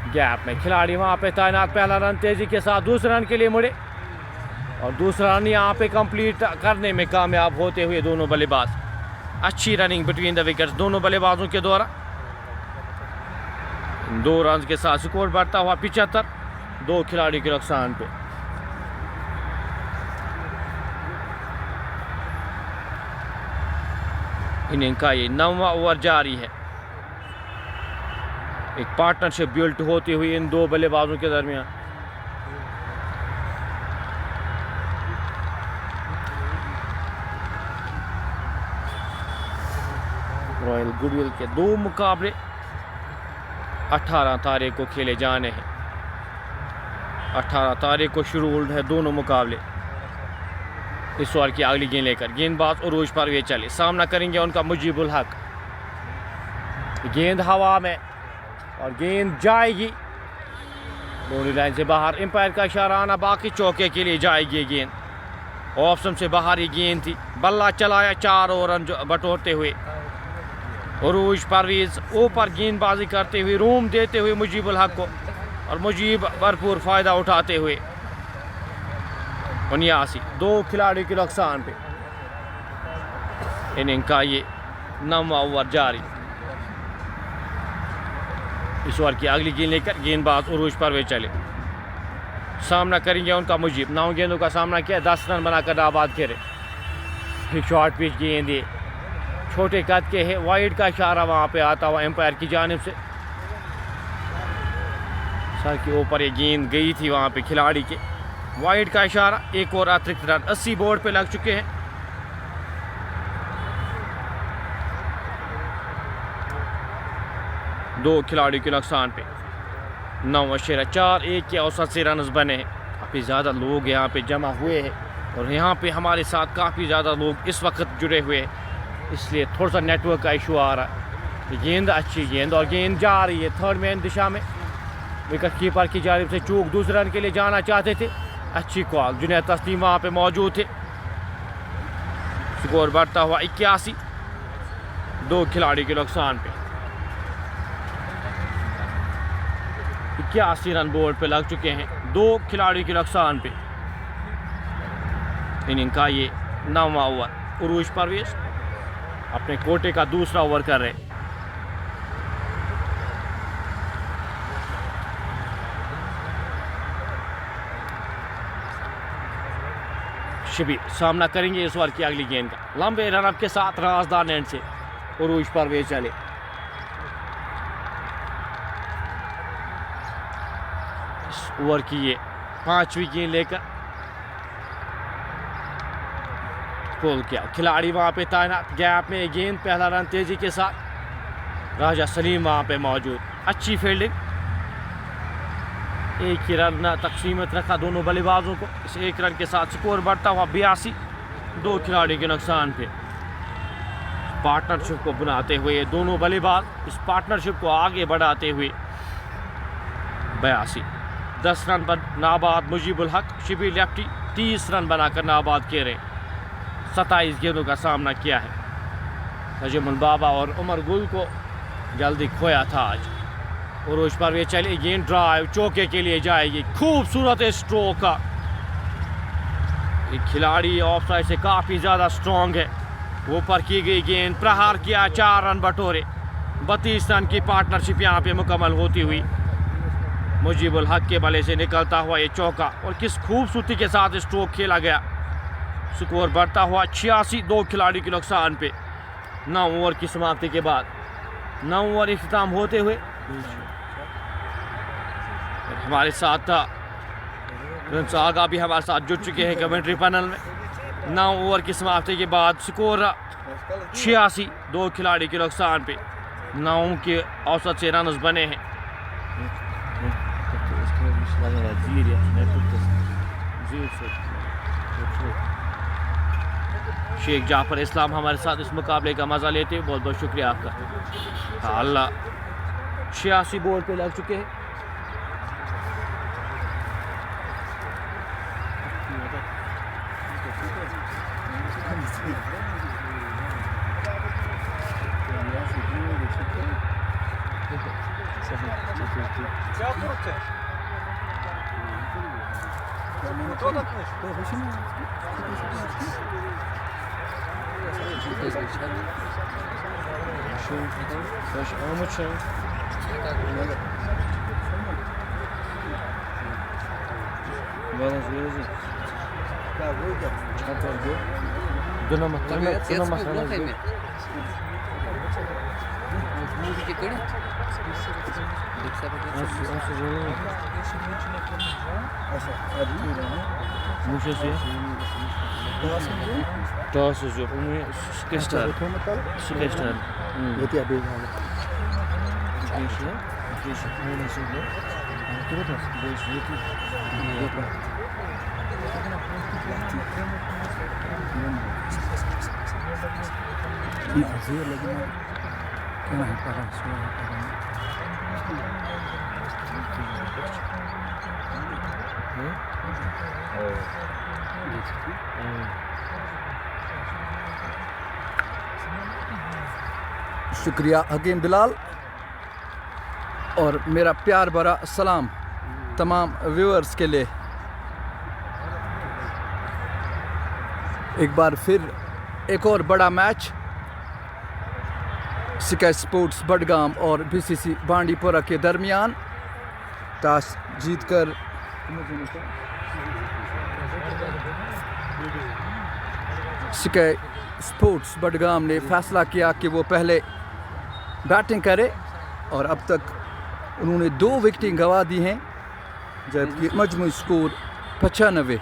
गैप में, खिलाड़ी वहाँ पे तैनात। पहला रन तेज़ी के साथ दूसरे रन के लिए मुड़े और दूसरा रन यहाँ पे कंप्लीट करने में कामयाब होते हुए दोनों बल्लेबाज। अच्छी रनिंग बिटवीन द विकेट्स दोनों बल्लेबाजों के द्वारा। 2 रन के साथ स्कोर बढ़ता हुआ 75, 2 खिलाड़ी के नुकसान पे। इनिंग का ये 9वां ओवर जारी है। एक पार्टनरशिप बिल्ट होती हुई इन 2 बल्लेबाजों के दरमियान। रॉयल गुडविल के 2 मुकाबले 18 तारीख को खेले जाने हैं। 18 तारीख को शेड्यूल्ड है दोनों मुकाबले। इस ओवर की अगली गेंद लेकर गेंदबाज उरूज परवेज़ चले, सामना करेंगे उनका मुजीबुल हक। गेंद हवा में और गेंद जाएगी बाउंड्री लाइन से बाहर। एम्पायर का इशारा आना बाकी, चौके के लिए जाएगी गेंद। ऑप्शन से बाहर ही गेंद थी, बल्ला चलाया 4 रन बटोरते हुए उरूज परवेज़। ऊपर गेंदबाजी करते हुए रूम देते हुए मुजीबुल हक को, और मुजीब भरपूर फ़ायदा उठाते हुए 79, 2 खिलाड़ी के नुकसान पे। इनिंग का ये 9वां ओवर जारी। इस ओवर की अगली गेंद लेकर गेंदबाज उरूज परवेज़ चले, सामना करेंगे उनका मुजीब। 9 गेंदों का सामना किया, 10 रन बनाकर नाबाद खेले। एक शॉर्ट पिच गेंद ये छोटे कद के है, वाइड का इशारा वहाँ पे आता हुआ एम्पायर की जानिब से। सर के ऊपर ये गेंद गई थी वहाँ पे खिलाड़ी के, वाइड का इशारा। एक और अतिरिक्त रन 80 बोर्ड पे लग चुके हैं। दो खिलाड़ी के नुकसान पे 9/4 1 के औसत से रन बने हैं। काफ़ी ज़्यादा लोग यहाँ पे जमा हुए हैं और यहाँ पे हमारे साथ काफ़ी ज़्यादा लोग इस वक्त जुड़े हुए हैं, इसलिए थोड़ा सा नेटवर्क का इशू आ रहा है। गेंद अच्छी गेंद और गेंद जा रही है थर्ड मैन दिशा में। विकेट कीपर की जानिब से चूक, दूसरे रन के लिए जाना चाहते थे। अच्छी कॉल, जुनैद तस्लीम वहाँ पे मौजूद थे। स्कोर बढ़ता हुआ 81, 2 खिलाड़ी के नुकसान पे। 81 रन बोर्ड पे लग चुके हैं, 2 खिलाड़ी के नुकसान पे। इनिंग का ये 9वां ओवर। उरूज परवेज़ अपने कोटे का दूसरा ओवर कर रहे हैं। शबीर सामना करेंगे इस ओवर की अगली गेंद का। लंबे रनअप के साथ राजदार एंड से उरूज परवेज़ चले। इस ओवर की ये 5वीं गेंद लेकर पुल किया, खिलाड़ी वहाँ पे तैनात। गैप में गेंद, पहला रन तेजी के साथ। राजा सलीम वहाँ पे मौजूद। अच्छी फील्डिंग, एक ही रन तकसीमत रखा दोनों बल्लेबाजों को। इस 1 रन के साथ स्कोर बढ़ता हुआ 82, 2 खिलाड़ी के नुकसान पे। पार्टनरशिप को बनाते हुए दोनों बल्लेबाज इस पार्टनरशिप को आगे बढ़ाते हुए 82, 10 रन पर नाबाद मुजीबुल हक। शबीर लेफ्टी 30 रन बनाकर नाबाद किए रहे। 27 गेंदों का सामना किया है। नजमुल बाबा और उमर गुल को जल्दी खोया था आज। उरूज परवेज़ चले, गेंद ड्राइव चौके के लिए जाएगी। खूबसूरत स्ट्रोक का। एक खिलाड़ी ऑफ साइड से काफ़ी ज़्यादा स्ट्रॉन्ग है, ऊपर की गई गेंद, प्रहार किया, 4 रन बटोरे। 32 रन की पार्टनरशिप यहाँ पे मुकम्मल होती हुई मुजीबुल हक के बल्ले से निकलता हुआ ये चौका, और किस खूबसूरती के साथ स्ट्रोक खेला गया। स्कोर बढ़ता हुआ 86, 2 खिलाड़ी के नुकसान पे। 9 ओवर की समाप्ति के बाद 9 ओवर इख्तिताम होते हुए हमारे साथ रंस आगा भी हमारे साथ जुड़ चुके हैं कमेंट्री पैनल में। 9 ओवर की समाप्ति के बाद स्कोर 86, 2 खिलाड़ी के नुकसान पे। 9 के औसत से रन बने हैं। शेख जाफर इस्लाम हमारे साथ इस मुकाबले का मजा लेते हैं, बहुत बहुत शुक्रिया आपका। अल्लाह 86 बॉल पे लग चुके हैं। शुक्रिया हकीम बिलाल, और मेरा प्यार भरा सलाम तमाम व्यूअर्स के लिए। एक बार फिर एक और बड़ा मैच स्काई स्पोर्ट्स बडगाम और बीसीसी बांडीपोरा के दरमियान। टॉस जीतकर स्काई स्पोर्ट्स बडगाम ने फैसला किया कि वो पहले बैटिंग करे, और अब तक उन्होंने 2 विकेटें गंवा दी हैं, जबकि मजमूई स्कोर 95।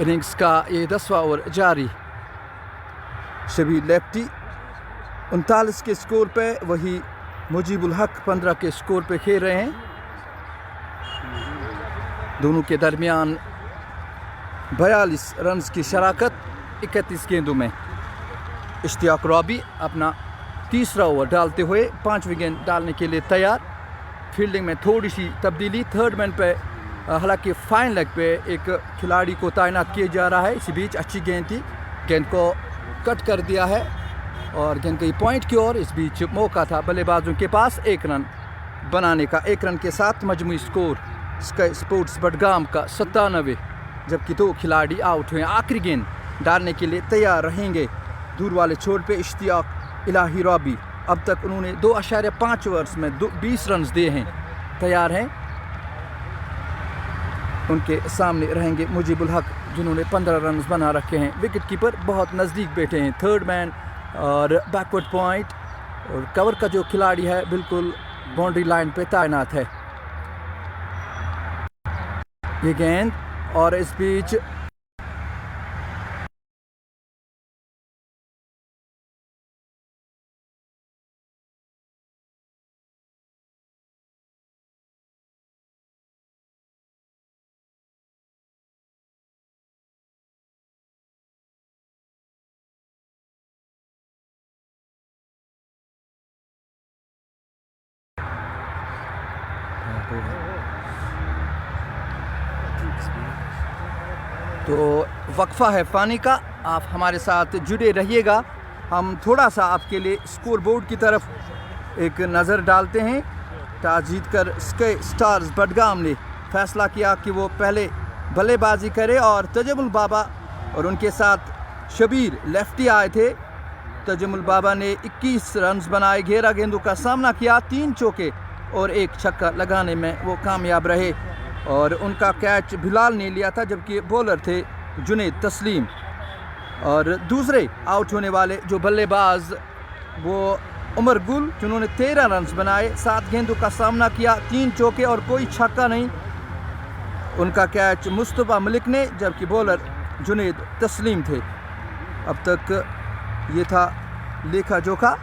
इनिंग्स का ये 10वां ओवर जारी। शबीर लेफ्टी 39 के स्कोर पे, वही मुजीबुल हक 15 के स्कोर पे खेल रहे हैं। दोनों के दरमियान 42 रन की शराकत 31 गेंदों में। इश्तियाक रॉबी अपना 3रा ओवर डालते हुए 5वीं गेंद डालने के लिए तैयार। फील्डिंग में थोड़ी सी तब्दीली, 3rd मैन पे हालांकि फाइन लेग पे एक खिलाड़ी को तैनात किया जा रहा है। इसी बीच अच्छी गेंद थी, गेंद को कट कर दिया है और गेंद गई पॉइंट की ओर। इस बीच मौका था बल्लेबाजों के पास 1 रन बनाने का। 1 रन के साथ मजमूई स्कोर स्काई स्पोर्ट्स बडगाम का 97, जबकि 2 खिलाड़ी आउट हुए। आखिरी गेंद डालने के लिए तैयार रहेंगे दूर वाले छोर पे इश्तियाक इलाही रॉबी। अब तक उन्होंने 2.5 ओवर्स में 20 रन दिए हैं। तैयार हैं, उनके सामने रहेंगे मुजीबुल हक, जिन्होंने 15 रन बना रखे हैं। विकेट कीपर बहुत नज़दीक बैठे हैं। 3rd मैन और बैकवर्ड पॉइंट और कवर का जो खिलाड़ी है बिल्कुल बाउंड्री लाइन पे तैनात है। ये गेंद, और इस बीच तो वक्फा है पानी का, आप हमारे साथ जुड़े रहिएगा। हम थोड़ा सा आपके लिए स्कोर बोर्ड की तरफ एक नज़र डालते हैं। टॉस जीतकर स्काई स्टार्स बडगाम ने फैसला किया कि वो पहले बल्लेबाजी करे और तजमुल बाबा और उनके साथ शबीर लेफ्टी आए थे। तजमुल बाबा ने 21 रन्स बनाए, 11 गेंदों का सामना किया, 3 चौके और 1 छक्का लगाने में वो कामयाब रहे और उनका कैच बिलाल ने लिया था, जबकि बॉलर थे जुनैद तस्लीम। और दूसरे आउट होने वाले जो बल्लेबाज वो उमर गुल, जिन्होंने 13 रन्स बनाए, 7 गेंदों का सामना किया, 3 चौके और कोई छक्का नहीं। उनका कैच मुस्तफ़ा मलिक ने, जबकि बॉलर जुनैद तस्लीम थे। अब तक ये था लेखा जोखा।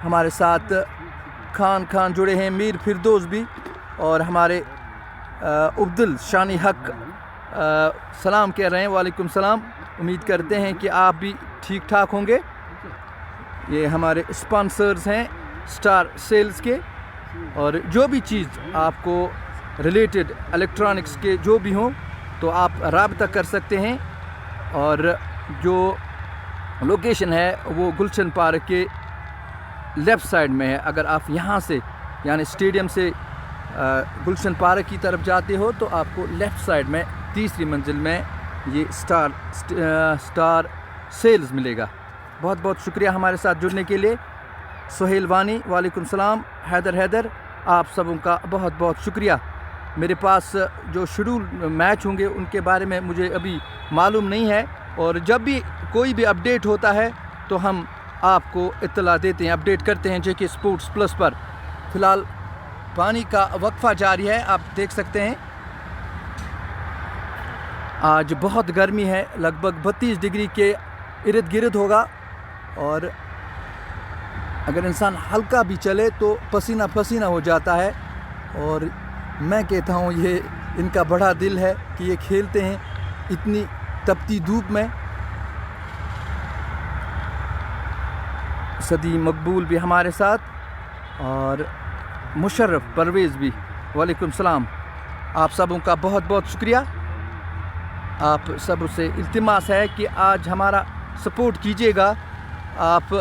हमारे साथ खान जुड़े हैं, मीर फिरदौस भी, और हमारे अब्दुल शानी हक सलाम कह रहे हैं। वालेकुम सलाम। उम्मीद करते हैं कि आप भी ठीक ठाक होंगे। ये हमारे स्पॉन्सर्स हैं स्टार सेल्स के, और जो भी चीज़ आपको रिलेटेड इलेक्ट्रॉनिक्स के जो भी हों तो आप राब्ता कर सकते हैं। और जो लोकेशन है वो गुलशन पार्क के लेफ़्ट साइड में है। अगर आप यहाँ से यानी स्टेडियम से गुलशन पार्क की तरफ जाते हो तो आपको लेफ़्ट साइड में तीसरी मंजिल में ये स्टार सेल्स मिलेगा। बहुत बहुत शुक्रिया हमारे साथ जुड़ने के लिए। सुहेल वानी वालेकुम सलाम। हैदर आप सबों का बहुत बहुत शुक्रिया। मेरे पास जो शेड्यूल मैच होंगे उनके बारे में मुझे अभी मालूम नहीं है, और जब भी कोई भी अपडेट होता है तो हम आपको इत्तला देते हैं, अपडेट करते हैं JK स्पोर्ट्स प्लस पर। फ़िलहाल पानी का वक्फा जारी है, आप देख सकते हैं। आज बहुत गर्मी है, लगभग 32 डिग्री के इर्द गिर्द होगा, और अगर इंसान हल्का भी चले तो पसीना पसीना हो जाता है। और मैं कहता हूँ ये इनका बड़ा दिल है कि ये खेलते हैं इतनी तपती धूप में। सदी मकबूल भी हमारे साथ, और मुशर्रफ परवेज़ भी वालेकुम सलाम। आप सबों का बहुत बहुत शुक्रिया। आप सब से इल्तिमास है कि आज हमारा सपोर्ट कीजिएगा। आप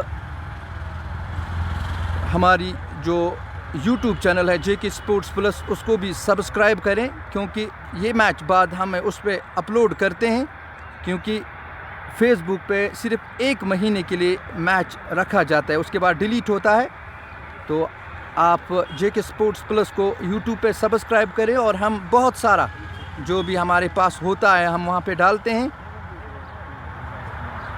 हमारी जो YouTube चैनल है JK स्पोर्ट्स प्लस, उसको भी सब्सक्राइब करें, क्योंकि ये मैच बाद हम उस पर अपलोड करते हैं, क्योंकि फेसबुक पे सिर्फ 1 महीने के लिए मैच रखा जाता है, उसके बाद डिलीट होता है। तो आप JK स्पोर्ट्स प्लस को YouTube पे सब्सक्राइब करें, और हम बहुत सारा जो भी हमारे पास होता है हम वहाँ पे डालते हैं,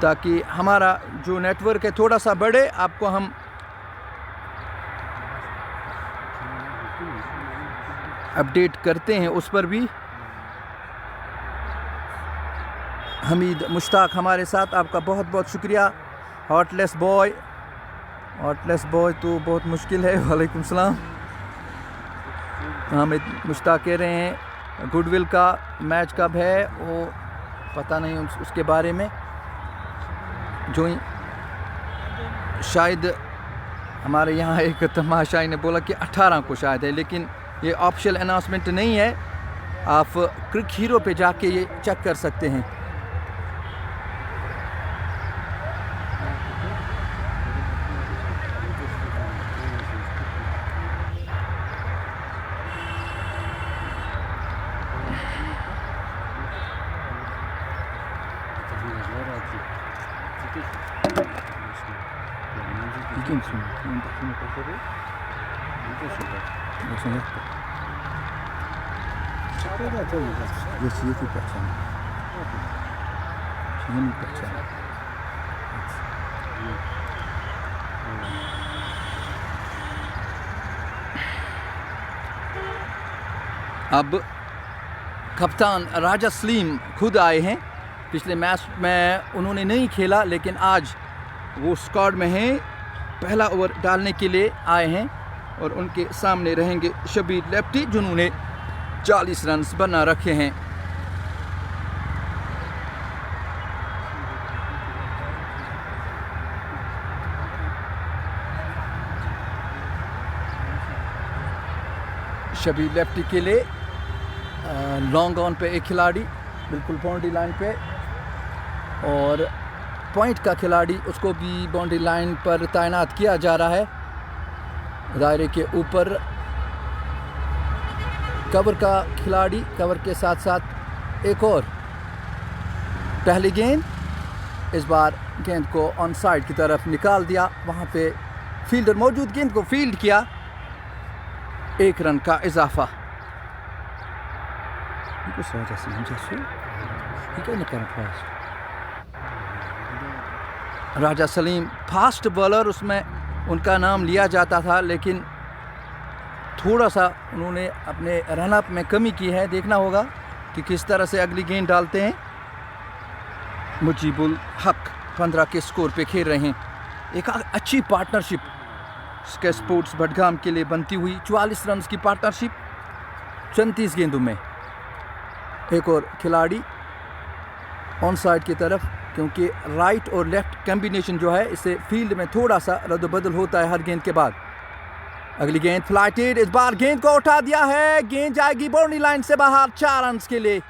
ताकि हमारा जो नेटवर्क है थोड़ा सा बढ़े। आपको हम अपडेट करते हैं उस पर भी। हमीद मुश्ताक हमारे साथ, आपका बहुत बहुत शुक्रिया। हॉटलेस बॉय तो बहुत मुश्किल है। वालेकुम सलाम। हामिद मुश्ताक कह रहे हैं गुडविल का मैच कब है, वो पता नहीं उसके बारे में। जो शायद हमारे यहाँ एक तमाशाई ने बोला कि 18 को शायद है, लेकिन ये ऑफिशियल अनाउंसमेंट नहीं है। आप क्रिक हीरो पे जाके ये चेक कर सकते हैं। अब कप्तान राजा सलीम खुद आए हैं। पिछले मैच में उन्होंने नहीं खेला, लेकिन आज वो स्क्वाड में हैं, पहला ओवर डालने के लिए आए हैं, और उनके सामने रहेंगे शबीर लेफ्टी, जिन्होंने 40 रन्स बना रखे हैं। शबीर लेफ्टी के लिए लॉन्ग ऑन पे एक खिलाड़ी बिल्कुल बाउंड्री लाइन पे, और पॉइंट का खिलाड़ी उसको भी बाउंड्री लाइन पर तैनात किया जा रहा है। दायरे के ऊपर कवर का खिलाड़ी, कवर के साथ साथ एक और। पहली गेंद इस बार गेंद को ऑन साइड की तरफ निकाल दिया, वहाँ पे फील्डर मौजूद, गेंद को फील्ड किया, 1 रन का इजाफा। राजा सलीम फास्ट बॉलर, उसमें उनका नाम लिया जाता था, लेकिन थोड़ा सा उन्होंने अपने रनअप में कमी की है। देखना होगा कि किस तरह से अगली गेंद डालते हैं। मुजीबुल हक 15 के स्कोर पे खेल रहे हैं। एक अच्छी पार्टनरशिप स्काई स्पोर्ट्स बडगाम के लिए बनती हुई, 44 रन की पार्टनरशिप 34 गेंदों में। एक और खिलाड़ी ऑन साइड की तरफ, क्योंकि राइट और लेफ्ट कॉम्बिनेशन जो है इससे फील्ड में थोड़ा सा रद्द-बदल होता है हर गेंद के बाद। अगली गेंद फ्लाइटेड, इस बार गेंद को उठा दिया है, गेंद जाएगी बाउंड्री लाइन से बाहर 4 रन के लिए।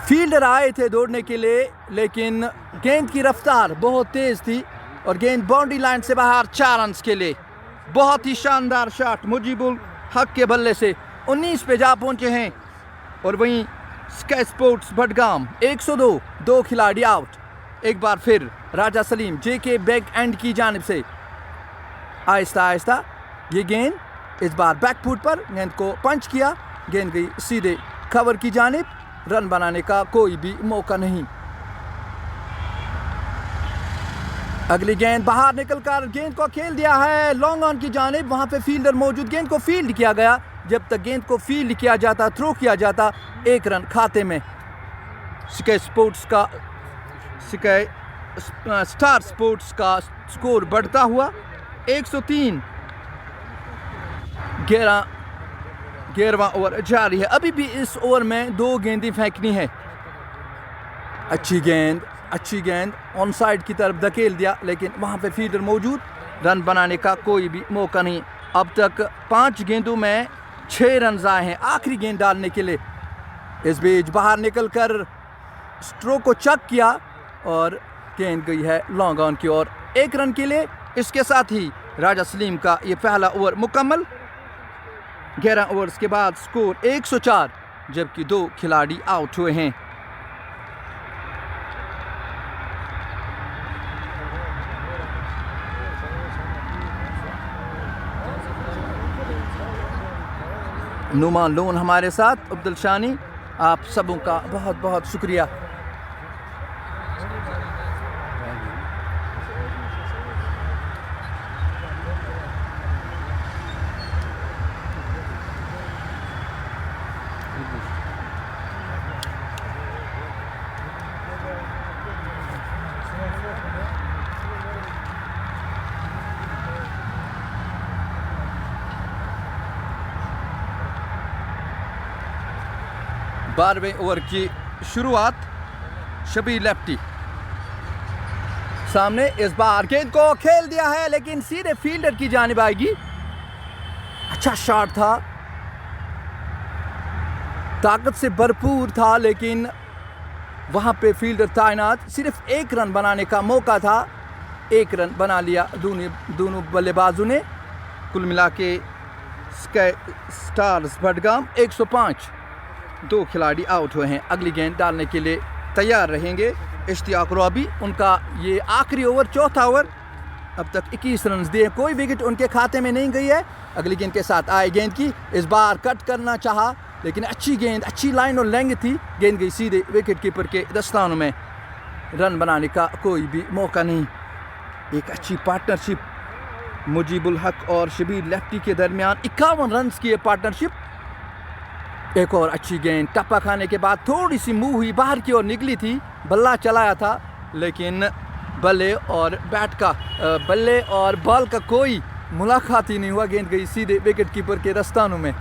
फील्डर आए थे दौड़ने के लिए, लेकिन गेंद की रफ्तार बहुत तेज थी और गेंद बाउंड्री लाइन से बाहर 4 रन के लिए। बहुत ही शानदार शॉट मुजीबुल हक के बल्ले से 19 पे जा पहुंचे हैं। और वहीं स्काई स्पोर्ट्स बडगाम 102, 2 खिलाड़ी आउट। एक बार फिर राजा सलीम जेके बैक एंड की जानिब से आहिस्ता आहिस्ता ये गेंद इस बार बैक फुट पर, गेंद को पंच किया, गेंद गई सीधे कवर की जानिब, रन बनाने का कोई भी मौका नहीं। अगली गेंद बाहर निकलकर गेंद को खेल दिया है लॉन्ग ऑन की जानिब, वहां पे फील्डर मौजूद, गेंद को फील्ड किया गया। जब तक गेंद को फील्ड किया जाता, थ्रो किया जाता, 1 रन खाते में। स्काई स्टार स्पोर्ट्स का स्कोर बढ़ता हुआ 103। 11वां ओवर जारी है। अभी भी इस ओवर में 2 गेंदें फेंकनी है। अच्छी गेंद ऑन साइड की तरफ धकेल दिया, लेकिन वहां पे फील्डर मौजूद, रन बनाने का कोई भी मौका नहीं। अब तक 5 गेंदों में 6 रन आए हैं आखिरी गेंद डालने के लिए। इस बीच बाहर निकलकर स्ट्रोक को चक किया और गेंद गई है लॉन्ग ऑन की ओर 1 रन के लिए। इसके साथ ही राजा सलीम का ये पहला ओवर मुकम्मल। 11 ओवर्स के बाद स्कोर 104, जबकि 2 खिलाड़ी आउट हुए हैं। नुमान लोन हमारे साथ, अब्दुल शानी, आप सबों का बहुत बहुत शुक्रिया। बारहवें ओवर की शुरुआत, शबीर लेफ्टी सामने, इस बार गेंद को खेल दिया है, लेकिन सीधे फील्डर की जानिब आएगी। अच्छा शॉट था, ताकत से भरपूर था, लेकिन वहां पे फील्डर तैनात, सिर्फ 1 रन बनाने का मौका था। 1 रन बना लिया दोनों बल्लेबाजों ने। कुल मिला के स्काई स्टार्स बडगाम 105, 2 खिलाड़ी आउट हुए हैं। अगली गेंद डालने के लिए तैयार रहेंगे इश्तियाक रॉबी। उनका ये आखिरी ओवर, चौथा ओवर, अब तक 21 रन दिए, कोई विकेट उनके खाते में नहीं गई है। अगली गेंद के साथ आए गेंद की, इस बार कट करना चाहा, लेकिन अच्छी गेंद, अच्छी लाइन और लेंथ थी, गेंद गई सीधे विकेट कीपर के दस्तानों में। रन बनाने का कोई भी मौका नहीं। एक अच्छी पार्टनरशिप मुजीबुल हक और शबीर लेफ्टी के दरमियान, 51 रन की ये पार्टनरशिप। एक और अच्छी गेंद, टप्पा खाने के बाद थोड़ी सी मूव हुई, बाहर की ओर निकली थी, बल्ला चलाया था, लेकिन बल्ले और बॉल का कोई मुलाकात ही नहीं हुआ, गेंद गई सीधे विकेट कीपर के दस्तानों में।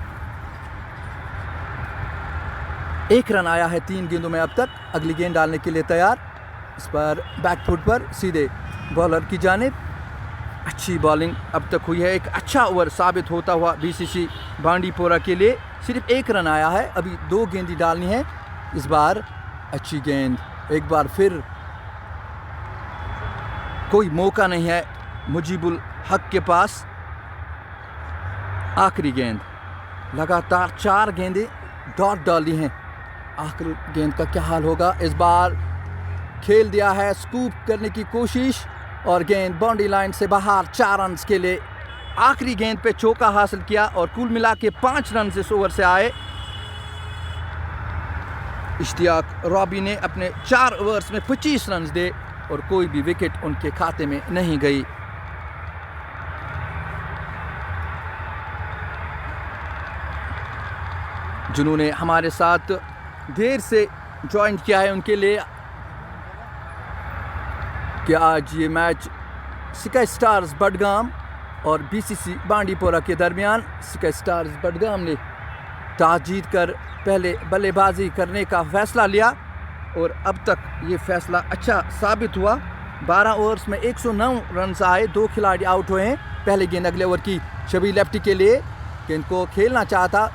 1 रन आया है 3 गेंदों में अब तक। अगली गेंद डालने के लिए तैयार, इस पर बैक फुट पर सीधे बॉलर की जानिब। अच्छी बॉलिंग अब तक हुई है। एक अच्छा ओवर साबित होता हुआ बीसीसी बांडीपोरा के लिए। सिर्फ 1 रन आया है, अभी 2 गेंदें डालनी है। इस बार अच्छी गेंद, एक बार फिर कोई मौका नहीं है मुजीबुल हक के पास। आखिरी गेंद, लगातार 4 गेंदें डॉट डाली हैं। आखिरी गेंद का क्या हाल होगा? इस बार खेल दिया है, स्कूप करने की कोशिश और गेंद बाउंड्री लाइन से बाहर 4 रन के लिए। आखिरी गेंद पे चौका हासिल किया और कुल मिला के 5 रन इस ओवर से आए। इश्तियाक रॉबी ने अपने 4 ओवर्स में 25 रन दे और कोई भी विकेट उनके खाते में नहीं गई। जिन्होंने हमारे साथ देर से ज्वाइन किया है उनके लिए कि आज ये मैच स्काई स्टार्स बडगाम और बीसीसी बांडीपोरा के दरमियान स्काई स्टार्स बडगाम ने टॉस जीत कर पहले बल्लेबाजी करने का फैसला लिया और अब तक ये फैसला अच्छा साबित हुआ। 12 ओवर्स में 109 रन आए, 2 खिलाड़ी आउट हुए हैं। पहले गेंद अगले ओवर की शबीर लेफ्टी के लिए, गेंद को खेलना चाहता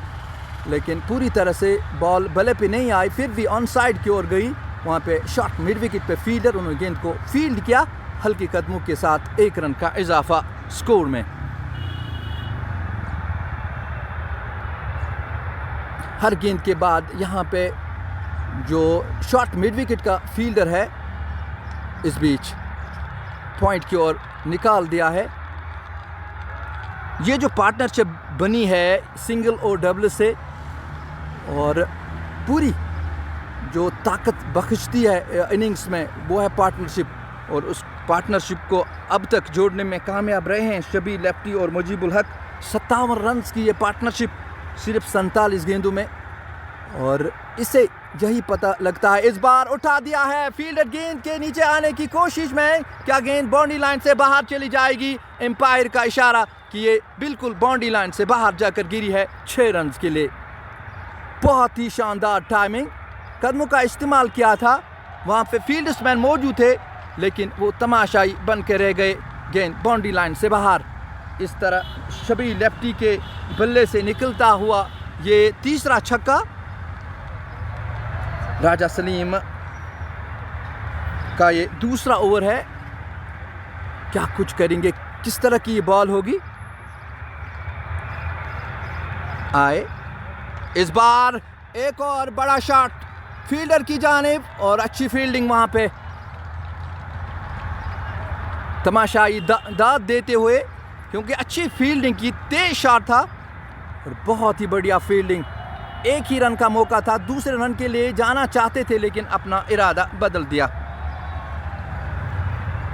लेकिन पूरी तरह से बॉल बल्ले पे नहीं आई, फिर भी ऑन साइड की ओर गई। वहाँ पे शॉट मिड विकेट पे फील्डर, उन्होंने गेंद को फील्ड किया हल्के कदमों के साथ। 1 रन का इजाफा स्कोर में। हर गेंद के बाद यहाँ पे जो शॉट मिड विकेट का फील्डर है इस बीच पॉइंट की ओर निकाल दिया है। ये जो पार्टनरशिप बनी है सिंगल और डबल से और पूरी जो ताकत बख्शती है इनिंग्स में वो है पार्टनरशिप, और उस पार्टनरशिप को अब तक जोड़ने में कामयाब रहे हैं शबीर लेफ्टी और मुजीबुल हक। 57 रन की ये पार्टनरशिप सिर्फ 47 गेंदों में, और इससे यही पता लगता है। इस बार उठा दिया है फील्डर गेंद के नीचे आने की कोशिश में, क्या गेंद बाउंड्री लाइन से बाहर चली जाएगी? एम्पायर का इशारा कि ये बिल्कुल बाउंड्री लाइन से बाहर जाकर गिरी है 6 रन के लिए। बहुत ही शानदार टाइमिंग, कदमों का इस्तेमाल किया था। वहाँ पे फील्डर्समैन मौजूद थे लेकिन वो तमाशाई बन के रह गए, गेंद बाउंड्री लाइन से बाहर। इस तरह शबीर लेफ्टी के बल्ले से निकलता हुआ ये तीसरा छक्का। राजा सलीम का ये दूसरा ओवर है, क्या कुछ करेंगे, किस तरह की ये बॉल होगी? आए इस बार एक और बड़ा शॉट फील्डर की जानिब और अच्छी फील्डिंग वहां पे, तमाशाई दाद देते हुए, क्योंकि अच्छी फील्डिंग की, तेज शॉट था और बहुत ही बढ़िया फील्डिंग। एक ही रन का मौका था, दूसरे रन के लिए जाना चाहते थे लेकिन अपना इरादा बदल दिया।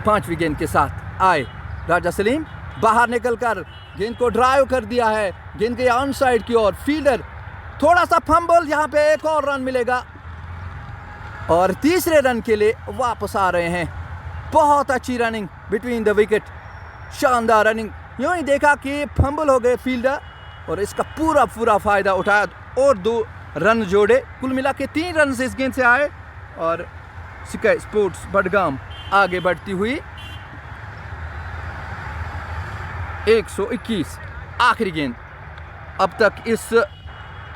5वीं गेंद के साथ आए राजा सलीम, बाहर निकलकर गेंद को ड्राइव कर दिया है, गेंद के ऑन साइड की ओर। फील्डर थोड़ा सा फंबल, यहाँ पे एक और रन मिलेगा और तीसरे रन के लिए वापस आ रहे हैं। बहुत अच्छी रनिंग बिटवीन द विकेट, शानदार रनिंग। यूं ही देखा कि फंबल हो गए फील्डर और इसका पूरा फायदा उठाया और 2 रन जोड़े। कुल मिला के 3 रन इस गेंद से आए और स्काई स्पोर्ट्स बडगाम आगे बढ़ती हुई 121। आखिरी गेंद। अब तक इस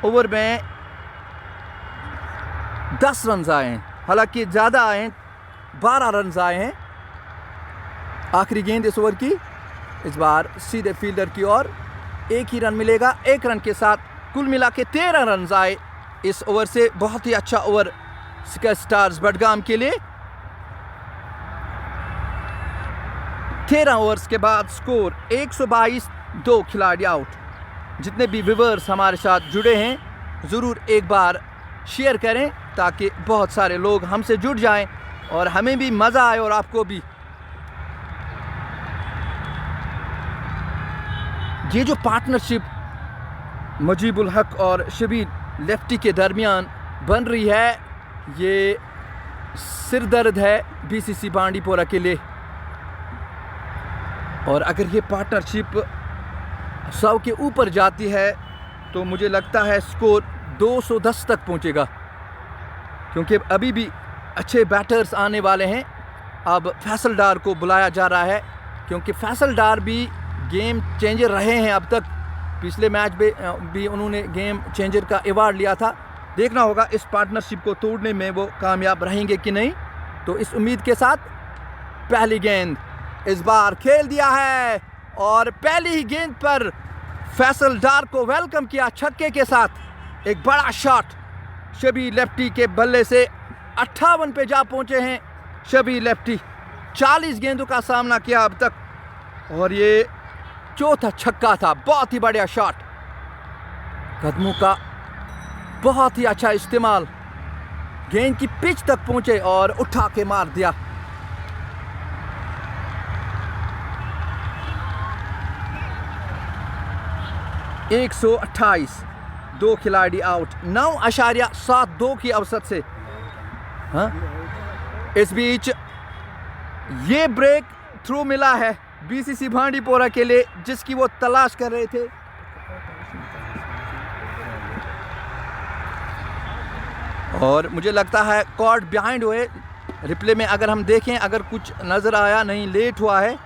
ओवर में 10 रन आए हैं, हालांकि ज़्यादा आए हैं, 12 रन आए हैं। आखिरी गेंद इस ओवर की, इस बार सीधे फील्डर की ओर। 1 ही रन मिलेगा, 1 रन के साथ कुल मिला के 13 रन आए इस ओवर से। बहुत ही अच्छा ओवर स्काई स्टार्स बडगाम के लिए। 13 ओवर्स के बाद स्कोर 122, 2 खिलाड़ी आउट। जितने भी व्यूअर्स हमारे साथ जुड़े हैं ज़रूर एक बार शेयर करें ताकि बहुत सारे लोग हमसे जुड़ जाएं और हमें भी मज़ा आए और आपको भी। ये जो पार्टनरशिप मुजीबुल हक और शबीर लेफ्टी के दरमियान बन रही है, ये सिरदर्द है बीसीसी बांडीपोरा के लिए। और अगर ये पार्टनरशिप 100 के ऊपर जाती है तो मुझे लगता है स्कोर 210 तक पहुंचेगा, क्योंकि अभी भी अच्छे बैटर्स आने वाले हैं। अब फैसल डार को बुलाया जा रहा है, क्योंकि फैसल डार भी गेम चेंजर रहे हैं अब तक। पिछले मैच में भी उन्होंने गेम चेंजर का अवार्ड लिया था। देखना होगा इस पार्टनरशिप को तोड़ने में वो कामयाब रहेंगे कि नहीं। तो इस उम्मीद के साथ पहली गेंद इस बार खेल दिया है और पहली ही गेंद पर फैसल डार को वेलकम किया छक्के के साथ। एक बड़ा शॉट शबीर लेफ्टी के बल्ले से 58 पे जा पहुंचे हैं शबीर लेफ्टी 40 गेंदों का सामना किया अब तक, और ये चौथा छक्का था। बहुत ही बढ़िया शॉट, कदमों का बहुत ही अच्छा इस्तेमाल, गेंद की पिच तक पहुंचे और उठा के मार दिया। एक 128, 2 खिलाड़ी आउट, 9.72 की औसत से। हाँ, इस बीच ये ब्रेक थ्रू मिला है बीसीसी भांडीपोरा के लिए, जिसकी वो तलाश कर रहे थे। और मुझे लगता है कॉर्ड बिहाइंड हुए। रिप्ले में अगर हम देखें, अगर कुछ नज़र आया नहीं, लेट हुआ है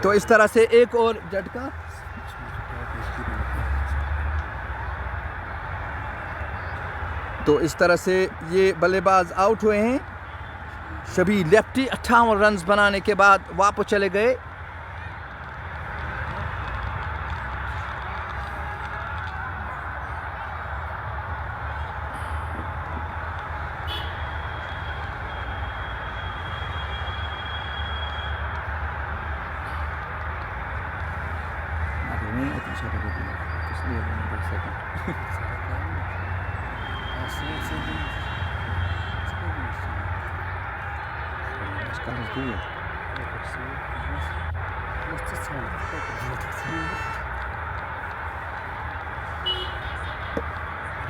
तो इस तरह से एक और झटका। तो इस तरह से ये बल्लेबाज आउट हुए हैं। शबीर लेफ्टी 58 रन बनाने के बाद वापस चले गए।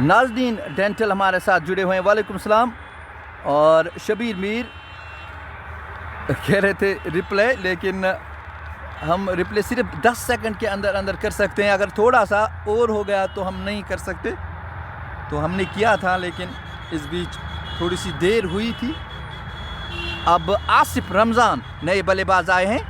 नाज़दीन डेंटल हमारे साथ जुड़े हुए हैं, वालेकुम सलाम। और शबीर मीर कह रहे थे रिप्ले, लेकिन हम रिप्ले सिर्फ 10 सेकंड के अंदर अंदर कर सकते हैं। अगर थोड़ा सा और हो गया तो हम नहीं कर सकते। तो हमने किया था, लेकिन इस बीच थोड़ी सी देर हुई थी। अब आसिफ रमज़ान नए बल्लेबाज आए हैं।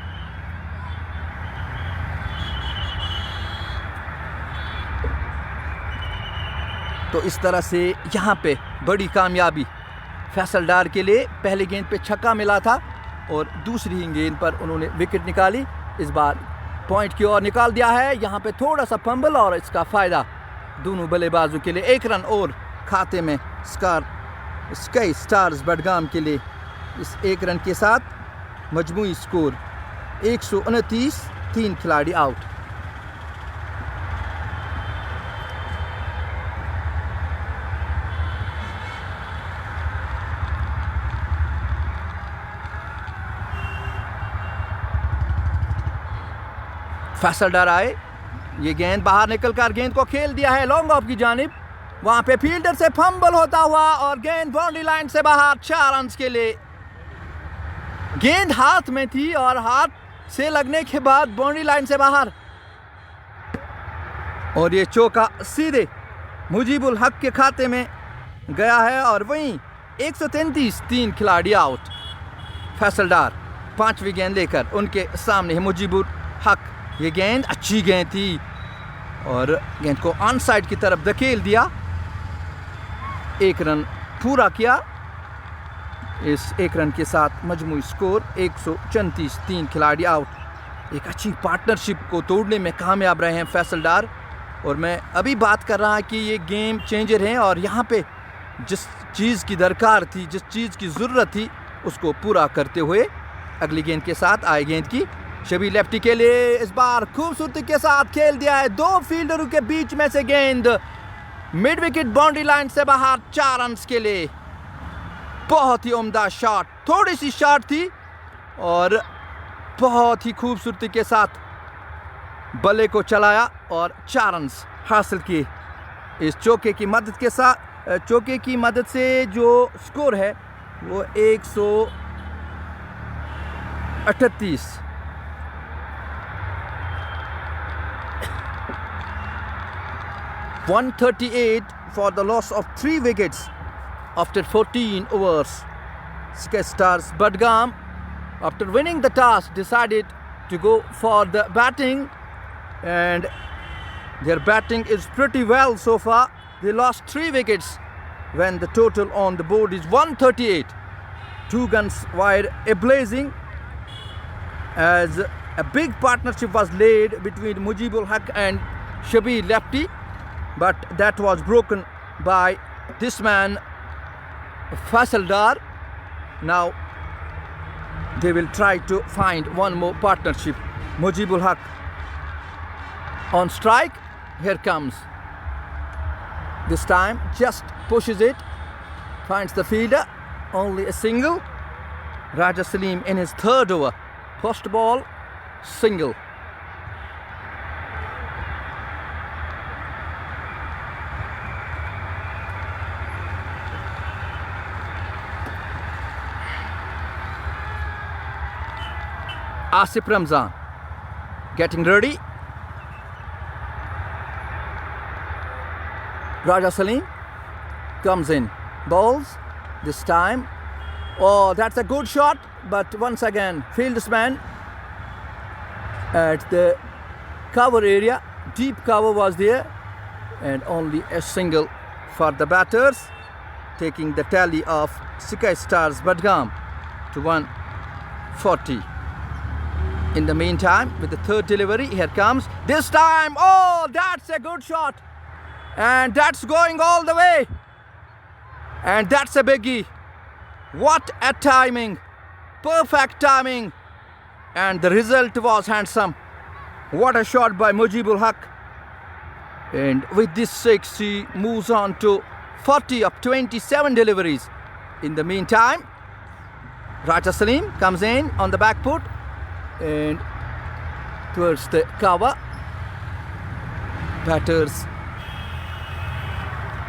तो इस तरह से यहाँ पे बड़ी कामयाबी फैसल डार के लिए। पहली गेंद पे छक्का मिला था और दूसरी ही गेंद पर उन्होंने विकेट निकाली। इस बार पॉइंट की ओर निकाल दिया है। यहाँ पे थोड़ा सा फंबल और इसका फ़ायदा दोनों बल्लेबाजों के लिए। 1 रन और खाते में स्काई स्टार्स बडगाम के लिए। इस 1 रन के साथ मजमूई स्कोर 129, 3 खिलाड़ी आउट। फैसल डर आए, ये गेंद बाहर निकलकर गेंद को खेल दिया है लॉन्ग ऑफ की जानिब। वहां पे फील्डर से फंबल होता हुआ और गेंद बाउंड्री लाइन से बाहर। 4 रन के लिए। गेंद हाथ में थी और हाथ से लगने के बाद बाउंड्री लाइन से बाहर, और ये चौका सीधे मुजीबुल हक के खाते में गया है। और वहीं 133, 3 खिलाड़ी आउट। फैसल डार 5वीं गेंद लेकर उनके सामने है मुजीबुल हक। ये गेंद अच्छी गेंद थी और गेंद को ऑन साइड की तरफ धकेल दिया। 1 रन पूरा किया। इस 1 रन के साथ मजमूई स्कोर 134, 3 खिलाड़ी आउट। एक अच्छी पार्टनरशिप को तोड़ने में कामयाब रहे हैं फैसल डार। और मैं अभी बात कर रहा कि ये गेम चेंजर हैं और यहाँ पे जिस चीज़ की दरकार थी, जिस चीज़ की ज़रूरत थी, उसको पूरा करते हुए अगली गेंद के साथ आए गेंद की शबीर लेफ्टी के लिए। इस बार खूबसूरती के साथ खेल दिया है। 2 फील्डरों के बीच में से गेंद मिड विकेट बाउंड्री लाइन से बाहर। 4 रन के लिए। बहुत ही उम्दा शॉट, थोड़ी सी शॉट थी और बहुत ही खूबसूरती के साथ बल्ले को चलाया और 4 रन हासिल किए। इस चौके की मदद के साथ, चौके की मदद से जो स्कोर है वो 138। (138) for the loss of 3 wickets after 14 overs. Sky Stars Budgam, after winning the toss, decided to go for the batting, and their batting is pretty well so far. They lost 3 wickets when the total on the board is 138. 2 guns were ablazing as a big partnership was laid between Mujibul Haq and Shabir Lefty. but that was broken by this man Faisal Dar. Now they will try to find one more partnership. Mujibul Haq on strike. Here comes. This time just pushes it, finds the fielder, only a single. Raja Salim in his third over, first ball, single. Asif Ramzan getting ready. Raja Salim comes in, bowls this time. Oh, that's a good shot, but once again, fieldsman at the cover area, deep cover was there, and only a single for the batters, taking the tally of Sky Stars Budgam to 140. In the meantime, with the third delivery, here comes this time. Oh, that's a good shot, and that's going all the way, and that's a biggie. What a timing, perfect timing, and the result was handsome. What a shot by Mujibul Haq, and with this 6 he moves on to 40 of 27 deliveries. In the meantime, Raja Salim comes in on the back foot and towards the cover. Batters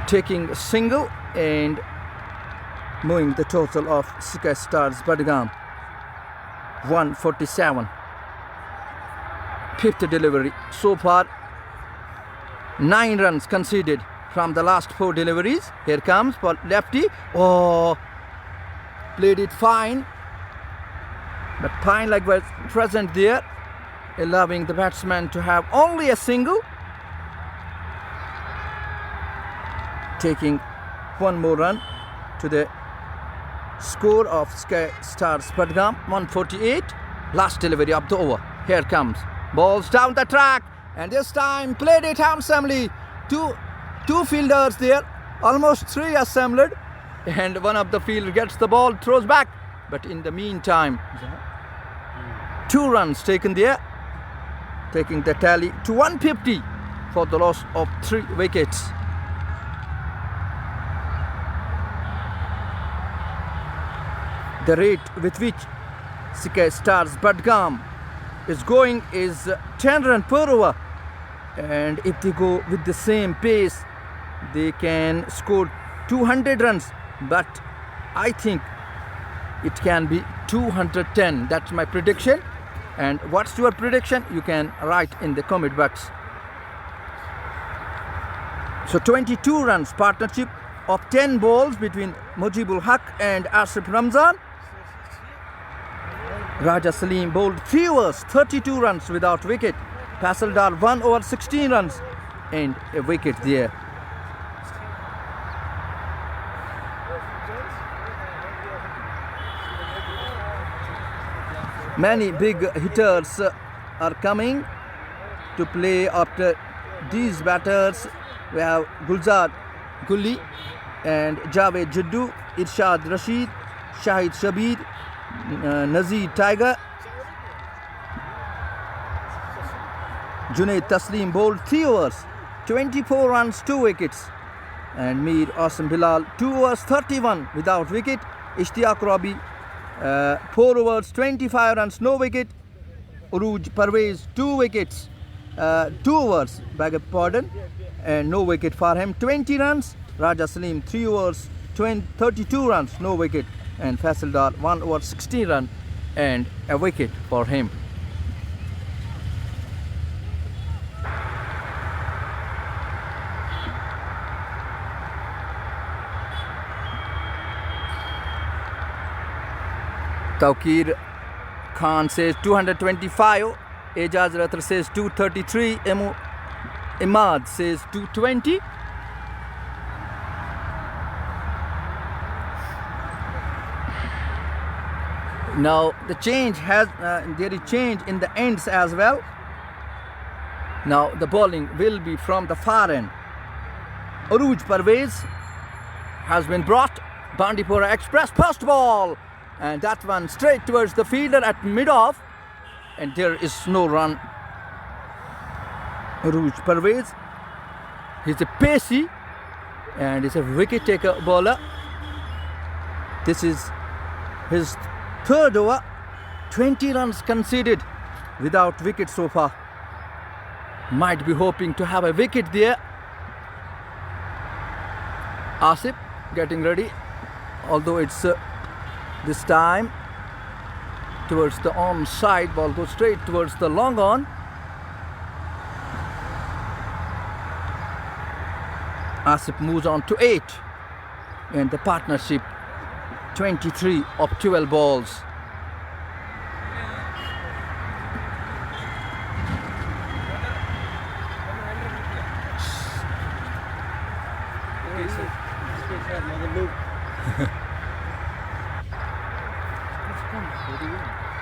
taking a single and moving the total of Sky Stars Budgam 147. Fifth delivery. So far 9 runs conceded from the last 4 deliveries. Here comes for lefty. Oh, played it fine, but Pine like was present there, allowing the batsman to have only a single, taking one more run to the score of Sky Stars Budgam 148. Last delivery of the over. Here comes, balls down the track, and this time played it handsomely. Two fielders there, almost 3 assembled, and one of the fielder gets the ball, throws back, but in the meantime 2 runs taken there, taking the tally to 150 for the loss of 3 wickets. The rate with which Sky Stars Budgam is going is 10 runs per over, and if they go with the same pace they can score 200 runs, but I think it can be 210. That's my prediction. And what's your prediction? You can write in the comment box. So 22 runs partnership of 10 balls between Mujibul Haq and Asif Ramzan. Raja Salim bowled 3 overs, 32 runs without wicket. Faisal Dar 1 over 16 runs and a wicket there. Many big hitters are coming to play after these batters. We have Gulzar Gulli and Javed Jiddu, Irshad Rashid, Shahid Shabir, Nazir Tiger. Junaid Taslim bowled 3 overs, 24 runs, 2 wickets. And Mir Asim Bilal 2 overs, 31 without wicket. Ishtiaq Rabi 4 overs, 25 runs, no wicket. Uruj Parvez 2 wickets, 2 overs, beg your pardon, and no wicket for him, 20 runs. Raja Salim 3 overs, 32 runs, no wicket. And Faisal Dar 1 over 16 runs and a wicket for him. Tawqir Khan says 225, Ejaz Rathar says 233, Imad says 220. Now the change has, there is change in the ends as well. Now the bowling will be from the far end. Aruj Parvez has been brought. Bandipora Express first ball, and that one straight towards the fielder at mid-off, and there is no run. Aruj Parvez, he's a pacey and he's a wicket taker bowler. This is his third over, 20 runs conceded without wicket so far. Might be hoping to have a wicket there. Asif getting ready, although it's this time towards the onside. Ball goes straight towards the long on. Asif moves on to 8, and the partnership 23 of 12 balls.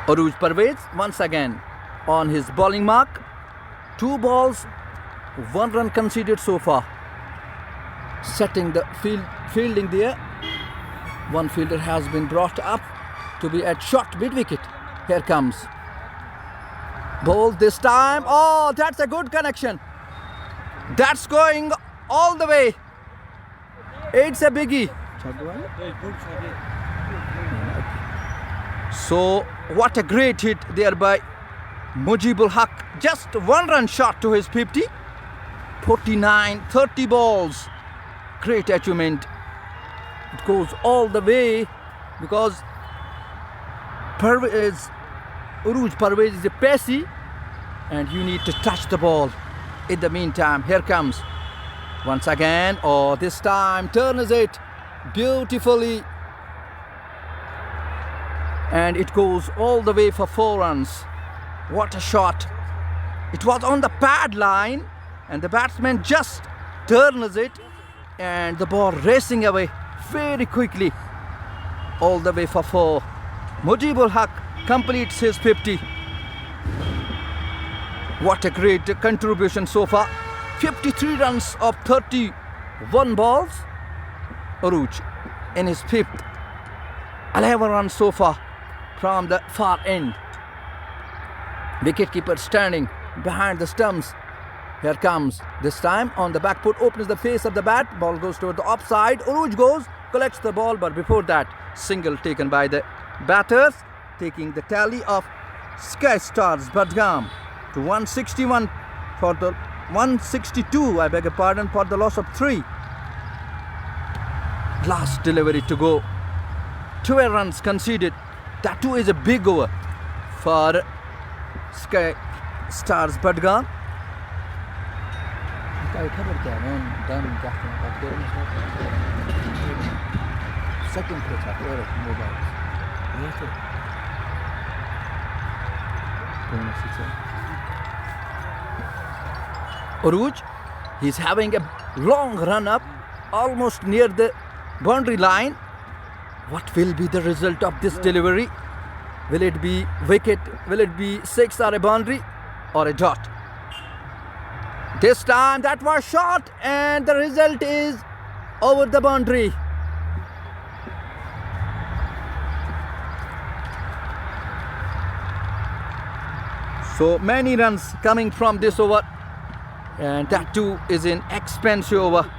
Aruj Parvez once again on his bowling mark. 2 balls, 1 run conceded so far. Setting the fielding there. One fielder has been brought up to be at short mid-wicket. Here comes. Ball this time. Oh, that's a good connection. That's going all the way. It's a biggie. So, what a great hit there by Mujibul Haq. Just 1 run shot to his 50. 49, 30 balls. Great achievement. It goes all the way because Aruj Parvez is a pacey and you need to touch the ball. In the meantime, here comes once again. Oh, this time turns it beautifully. And it goes all the way for 4 runs. What a shot. It was on the pad line and the batsman just turns it and the ball racing away very quickly all the way for 4. Mujibul Haq completes his 50. What a great contribution so far. 53 runs of 31 balls. Aruj in his 5th. 11 runs so far from the far end. Wicketkeeper standing behind the stumps. Here comes. This time on the back foot, opens the face of the bat. Ball goes toward the offside. Aruj goes, collects the ball, but before that, single taken by the batters, taking the tally of Sky Stars Budgam to 161 for the 162. I beg your pardon, for the loss of 3. Last delivery to go. 12 runs conceded. That too is a big over for Sky Stars Budgam. Second pitch after mobile. Aruj, he's having a long run up, almost near the boundary line. What will be the result of this delivery? Will it be wicket? Will it be 6 or a boundary or a dot? This time that was shot and the result is over the boundary. So many runs coming from this over, and that too is in expensive over.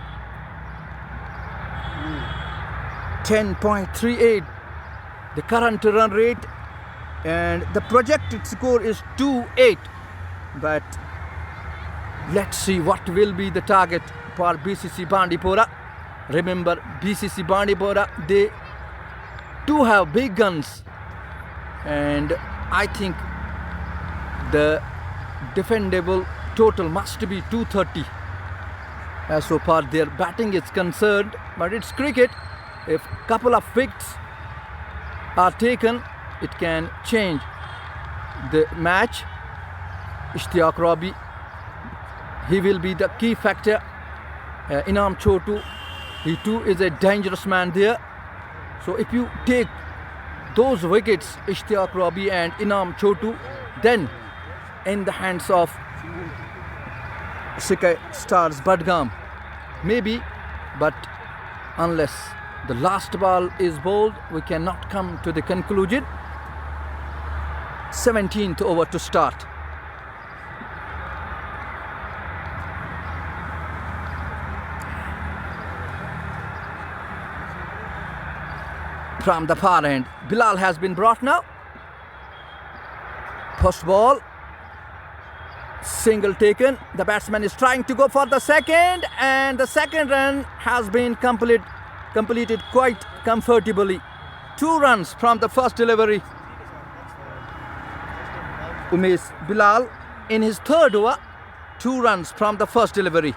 10.38 the current run rate, and the projected score is 2-8. But let's see what will be the target for BCC Bandipora. Remember, BCC Bandipora, they do have big guns, and I think the defendable total must be 230 as so far their batting is concerned. But it's cricket. If a couple of wickets are taken, it can change the match. Ishtiaq Rabi, he will be the key factor. Inam Chotu, he too is a dangerous man there. So if you take those wickets, Ishtiaq Rabi and Inam Chotu, then in the hands of Sky Stars Budgam, maybe but unless the last ball is bowled, we cannot come to the conclusion. 17th over to start. From the far end, Bilal has been brought now. First ball, single taken. The batsman is trying to go for the second, and the second run has been completed quite comfortably. 2 runs from the first delivery. Umesh Bilal in his third over, 2 runs from the first delivery.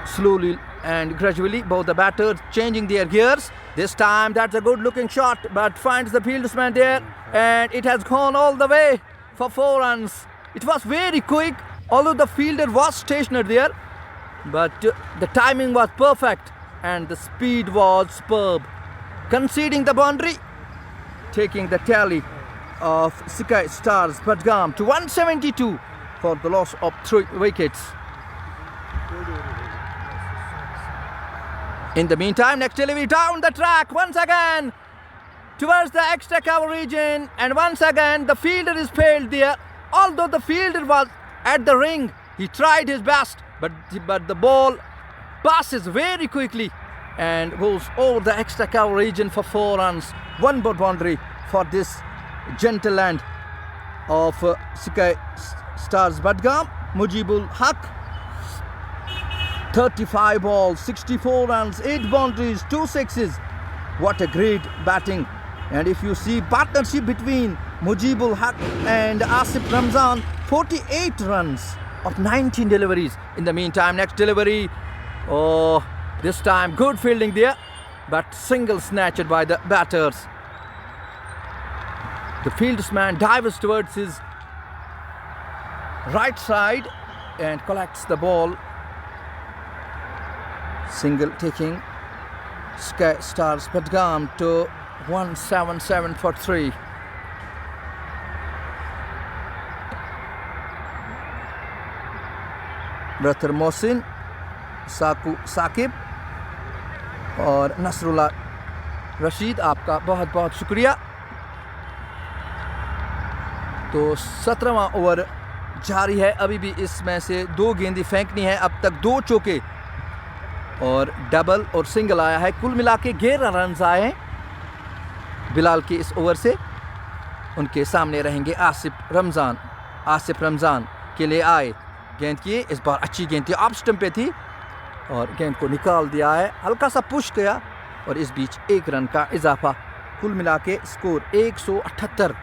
Slowly and gradually, both the batters changing their gears. This time, that's a good looking shot, but finds the fieldsman there, and it has gone all the way for 4 runs. It was very quick, although the fielder was stationed there, but the timing was perfect and the speed was superb. Conceding the boundary, taking the tally of Sky Stars Budgam to 172 for the loss of 3 wickets. In the meantime, next delivery down the track once again towards the extra cover region, and once again the fielder is failed there. Although the fielder was at the ring, he tried his best, but the ball passes very quickly and goes over the extra cover region for 4 runs. 1 more boundary for this gentle land of Sky Stars Budgam. Mujibul Haq, 35 balls, 64 runs, 8 boundaries, 2 sixes. What a great batting. And if you see partnership between Mujibul Haq and Asif Ramzan, 48 runs of 19 deliveries. In the meantime, next delivery, oh, this time good fielding there, but single snatched by the batters. The fieldsman dives towards his right side and collects the ball. Single taking Sky Stars Budgam to 177 for 3. Brother Mohsin, Saqib और नसरुल्लाह रशीद, आपका बहुत बहुत शुक्रिया। तो 17वां over जारी है, अभी भी इसमें से 2 गेंदें फेंकनी है। अब तक 2 चौके और डबल और सिंगल आया है। कुल मिला के 11 रन आए हैं बिलाल के इस ओवर से। उनके सामने रहेंगे आसिफ रमज़ान के लिए आए, गेंद किए, इस बार अच्छी गेंद थी, ऑफ स्टंप पे थी और गेंद को निकाल दिया है, हल्का सा पुश किया और इस बीच 1 रन का इजाफा। कुल मिला के स्कोर 178,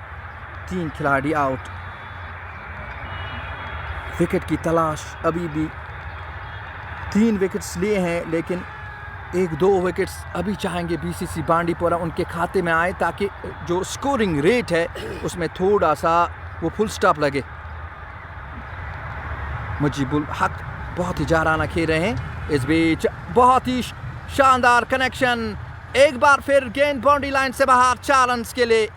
3 खिलाड़ी आउट। विकेट की तलाश, अभी भी 3 विकेट्स लिए हैं, लेकिन 1-2 विकेट्स अभी चाहेंगे बीसीसी बांडीपोरा उनके खाते में आए, ताकि जो स्कोरिंग रेट है उसमें थोड़ा सा वो फुल स्टॉप लगे। मुजीबुल हक बहुत ही जाराना खेल रहे हैं। इस बीच बहुत ही शानदार कनेक्शन, एक बार फिर गेंद बाउंड्री लाइन से बाहर, 4 रन के लिए।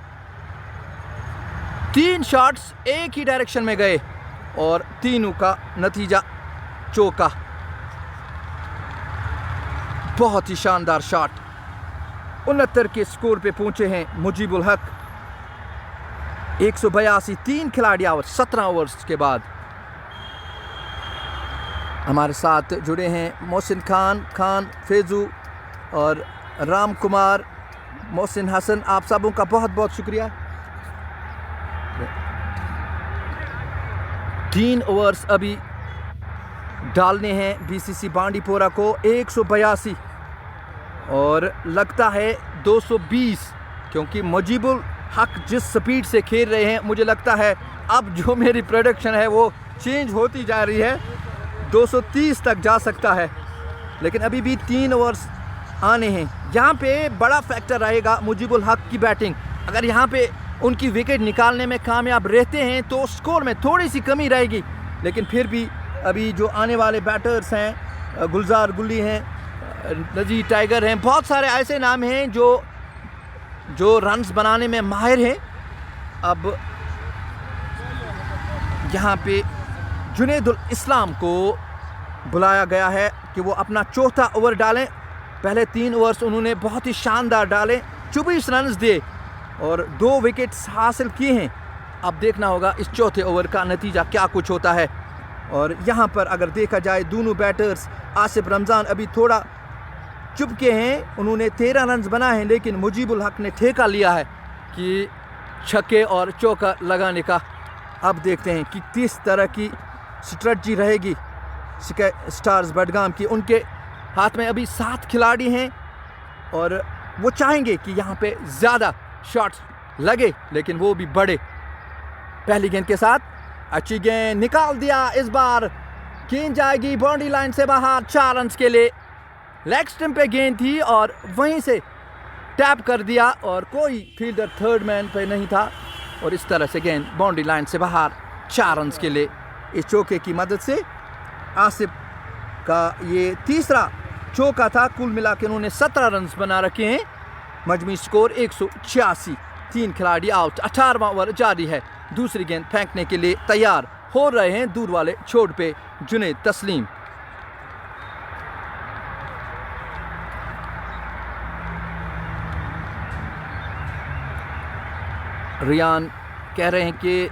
3 शॉट्स एक ही डायरेक्शन में गए और तीनों का नतीजा चौका। बहुत ही शानदार शॉट। 69 के स्कोर पे पहुंचे हैं मुजीबुल हक। 182, 3 खिलाड़ी आउट 17 ओवर्स के बाद। हमारे साथ जुड़े हैं मोहसिन खान फैजू और राम कुमार, मोहसिन हसन, आप सबों का बहुत बहुत शुक्रिया। 3 ओवर्स अभी डालने हैं बीसीसी बांडीपोरा को। 182 और लगता है 220, क्योंकि मुजीबुल हक जिस स्पीड से खेल रहे हैं, मुझे लगता है अब जो मेरी प्रेडिक्शन है वो चेंज होती जा रही है, 230 तक जा सकता है। लेकिन अभी भी 3 ओवर्स आने हैं। यहाँ पे बड़ा फैक्टर रहेगा मुजीबुल हक की बैटिंग। अगर यहाँ पे उनकी विकेट निकालने में कामयाब रहते हैं तो स्कोर में थोड़ी सी कमी रहेगी, लेकिन फिर भी अभी जो आने वाले बैटर्स हैं, गुलजार गुल्ली हैं, नजीर टाइगर हैं, बहुत सारे ऐसे नाम हैं जो रन्स बनाने में माहिर हैं। अब यहाँ पे जुनेदुल इस्लाम को बुलाया गया है कि वो अपना चौथा ओवर डालें। पहले 3 ओवर्स उन्होंने बहुत ही शानदार डाले, 24 रन दिए और 2 विकेट्स हासिल किए हैं। अब देखना होगा इस चौथे ओवर का नतीजा क्या कुछ होता है। और यहाँ पर अगर देखा जाए दोनों बैटर्स, आसिफ रमज़ान अभी थोड़ा चुपके हैं, उन्होंने 13 रन बनाए हैं, लेकिन मुजीबुल हक ने ठेका लिया है कि छक्के और चौका लगाने का। अब देखते हैं कि किस तरह की स्ट्रेटजी रहेगी स्काई स्टार्स बडगाम की। उनके हाथ में अभी 7 खिलाड़ी हैं और वो चाहेंगे कि यहाँ पे ज़्यादा शॉट्स लगे, लेकिन वो भी बड़े। पहली गेंद के साथ अच्छी गेंद निकाल दिया, इस बार गेंद जाएगी बाउंड्री लाइन से बाहर 4 रन के लिए। लेग स्टंप पे गेंद थी और वहीं से टैप कर दिया और कोई फील्डर थर्ड मैन पे नहीं था और इस तरह से गेंद बाउंड्री लाइन से बाहर 4 रन के लिए। इस चौके की मदद से आसिफ का ये तीसरा चौका था। कुल मिला के उन्होंने 17 रन बना रखे हैं। मजमू स्कोर 186, 3 खिलाड़ी आउट। 18वां ओवर जारी है, दूसरी गेंद फेंकने के लिए तैयार हो रहे हैं दूर वाले छोर पे जुनैद तस्लीम। रियान कह रहे हैं कि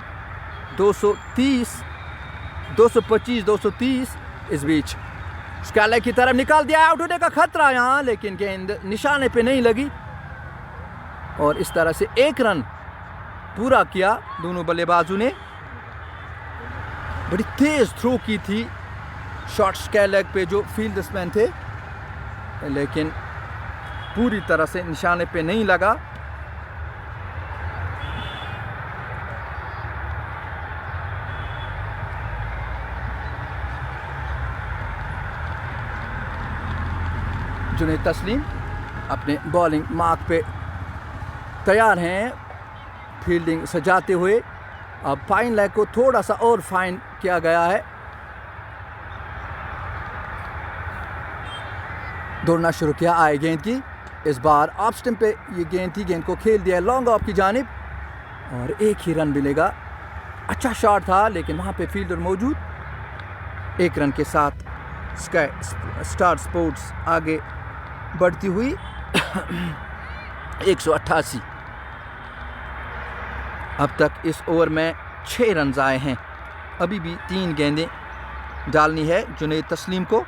230, 225, 230। इस बीच स्कैले की तरफ निकाल दिया, आउट होने का खतरा यहाँ, लेकिन गेंद निशाने पे नहीं लगी और इस तरह से 1 रन पूरा किया दोनों बल्लेबाजों ने। बड़ी तेज थ्रो की थी शॉट स्कैलेग पे जो फील्डर्समैन थे, लेकिन पूरी तरह से निशाने पे नहीं लगा। जुनैद तस्लीम अपने बॉलिंग मार्क पे तैयार हैं, फील्डिंग सजाते हुए। अब फाइन लेग को थोड़ा सा और फाइन किया गया है। दौड़ना शुरू किया आए गेंद की, इस बार ऑफ स्टंप पे ये गेंद थी, गेंद को खेल दिया लॉन्ग ऑफ की जानिब और 1 ही रन मिलेगा। अच्छा शॉट था लेकिन वहाँ पे फील्डर मौजूद। 1 रन के साथ स्काई स्टार स्पोर्ट्स आगे बढ़ती हुई 188। अब तक इस ओवर में 6 रन आए हैं। अभी भी 3 गेंदें डालनी है जुनैद तस्लीम को।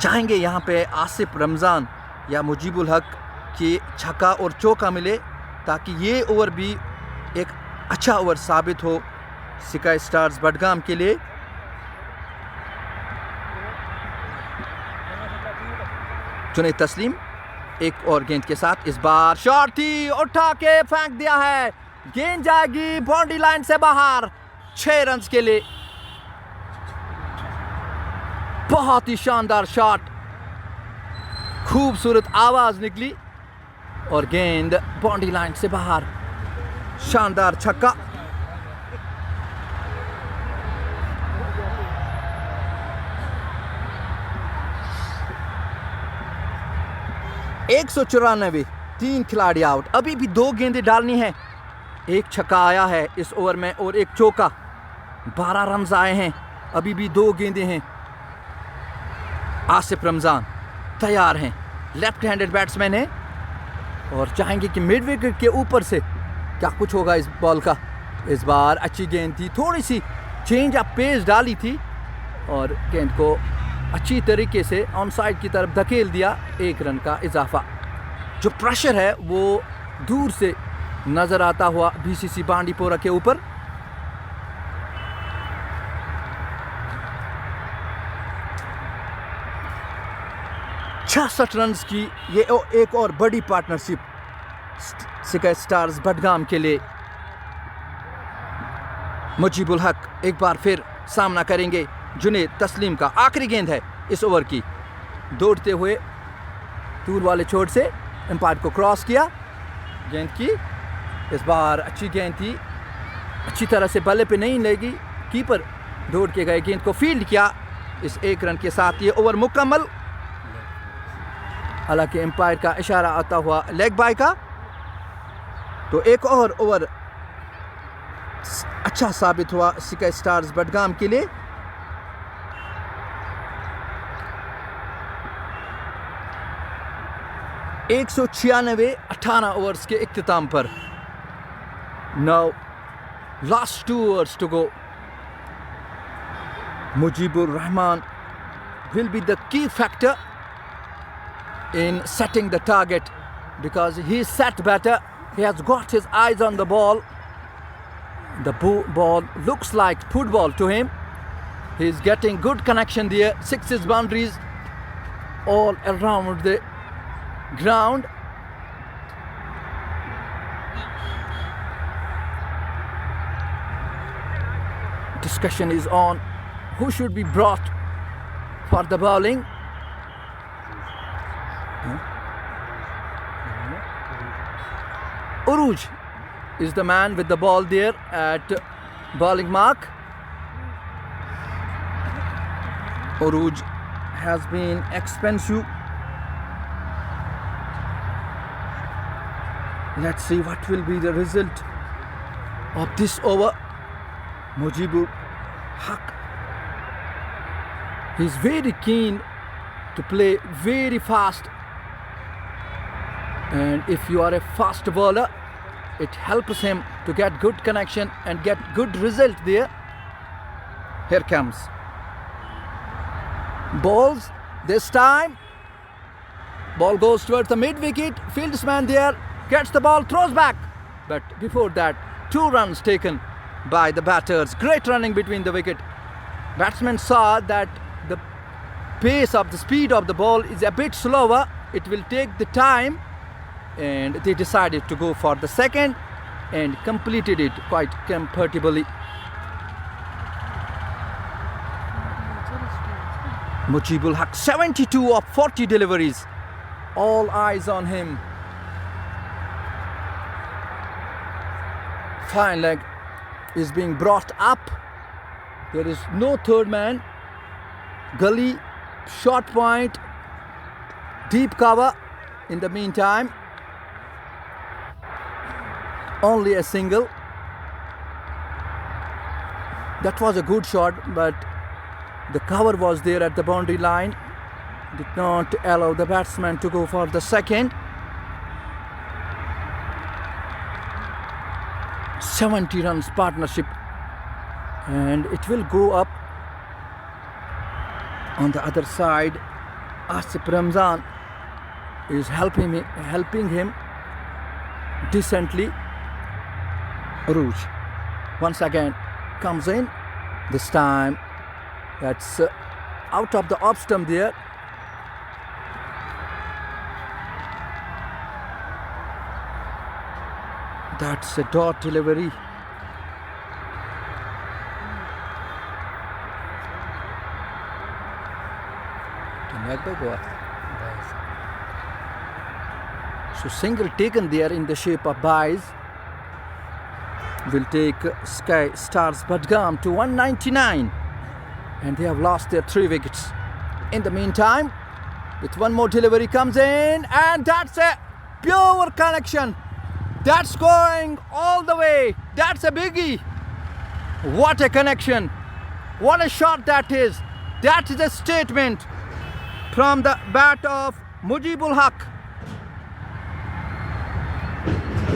चाहेंगे यहाँ पे आसिफ रमज़ान या मुजीबुल हक के छक्का और चौका मिले ताकि ये ओवर भी एक अच्छा ओवर साबित हो स्काई स्टार्स बडगाम के लिए। जुनैद तस्लीम एक और गेंद के साथ, इस बार शॉट थी, उठा के फेंक दिया है, गेंद जाएगी बाउंड्री लाइन से बाहर 6 रन के लिए। बहुत ही शानदार शॉट, खूबसूरत आवाज निकली और गेंद बाउंड्री लाइन से बाहर। शानदार छक्का। एक 194, 3 खिलाड़ी आउट। अभी भी 2 गेंदें डालनी है। एक छक्का आया है इस ओवर में और एक चौका। 12 रन आए हैं, अभी भी 2 गेंदें हैं। आसिफ रमज़ान तैयार हैं, लेफ्ट हैंडेड बैट्समैन है और चाहेंगे कि मिड विकेट के ऊपर से क्या कुछ होगा इस बॉल का। इस बार अच्छी गेंद थी, थोड़ी सी चेंज ऑफ पेस डाली थी और गेंद को अच्छी तरीके से ऑन साइड की तरफ धकेल दिया। 1 रन का इजाफा। जो प्रेशर है वो दूर से नज़र आता हुआ बीसीसी बांडीपोरा के ऊपर। छह रन की ये एक और बड़ी पार्टनरशिप स्काई स्टार्स बडगाम के लिए। मुजीबुल हक एक बार फिर सामना करेंगे जुनैद तस्लीम का। आखिरी गेंद है इस ओवर की। दौड़ते हुए दूर वाले छोर से एम्पायर को क्रॉस किया गेंद की। इस बार अच्छी गेंद थी, अच्छी तरह से बल्ले पे नहीं लगी, कीपर दौड़ के गए, गेंद को फील्ड किया। इस 1 रन के साथ ये ओवर मुकम्मल। हालांकि एम्पायर का इशारा आता हुआ लेग बाय का। तो एक और ओवर अच्छा साबित हुआ स्काई स्टार्स बडगाम के लिए। 196 18 ओवर्स के इख्तिताम पर. Now last 2 overs to go. Mujibur Rahman will be the key factor in setting the target because he set better. He has got his eyes on the ball. The ball looks like football to him. He is getting good connection there. 6 boundaries all around the ground. Discussion is on who should be brought for the bowling. Uruj is the man with the ball there at bowling mark. Uruj has been expensive. Let's see what will be the result of this over. Mujibur Haq. He's very keen to play very fast, and if you are a fast bowler, it helps him to get good connection and get good result there. Here comes balls. This time ball goes towards the mid wicket. Fieldsman there gets the ball, throws back, but before that 2 runs taken by the batters. Great running between the wicket. Batsmen saw that the pace of the speed of the ball is a bit slower. It will take the time, and they decided to go for the second and completed it quite comfortably. Mujibul Haq, 72 of 40 deliveries. All eyes on him. Fine leg is being brought up. There is no third man. Gully, short point, deep cover. In the meantime, only a single. That was a good shot, but the cover was there at the boundary line. Did not allow the batsman to go for the second. 70 runs partnership, and it will go up. On the other side, Asif Ramzan is helping him decently. Uruj once again comes in. This time that's out of the off stump there. That's a dot delivery. So single taken there in the shape of byes will take Sky Stars Budgam to 199, and they have lost their 3 wickets. In the meantime, with one more delivery comes in, and that's a pure connection. That's going all the way. That's a biggie. What a connection. What a shot that is. That is a statement from the bat of Mujibul Haq.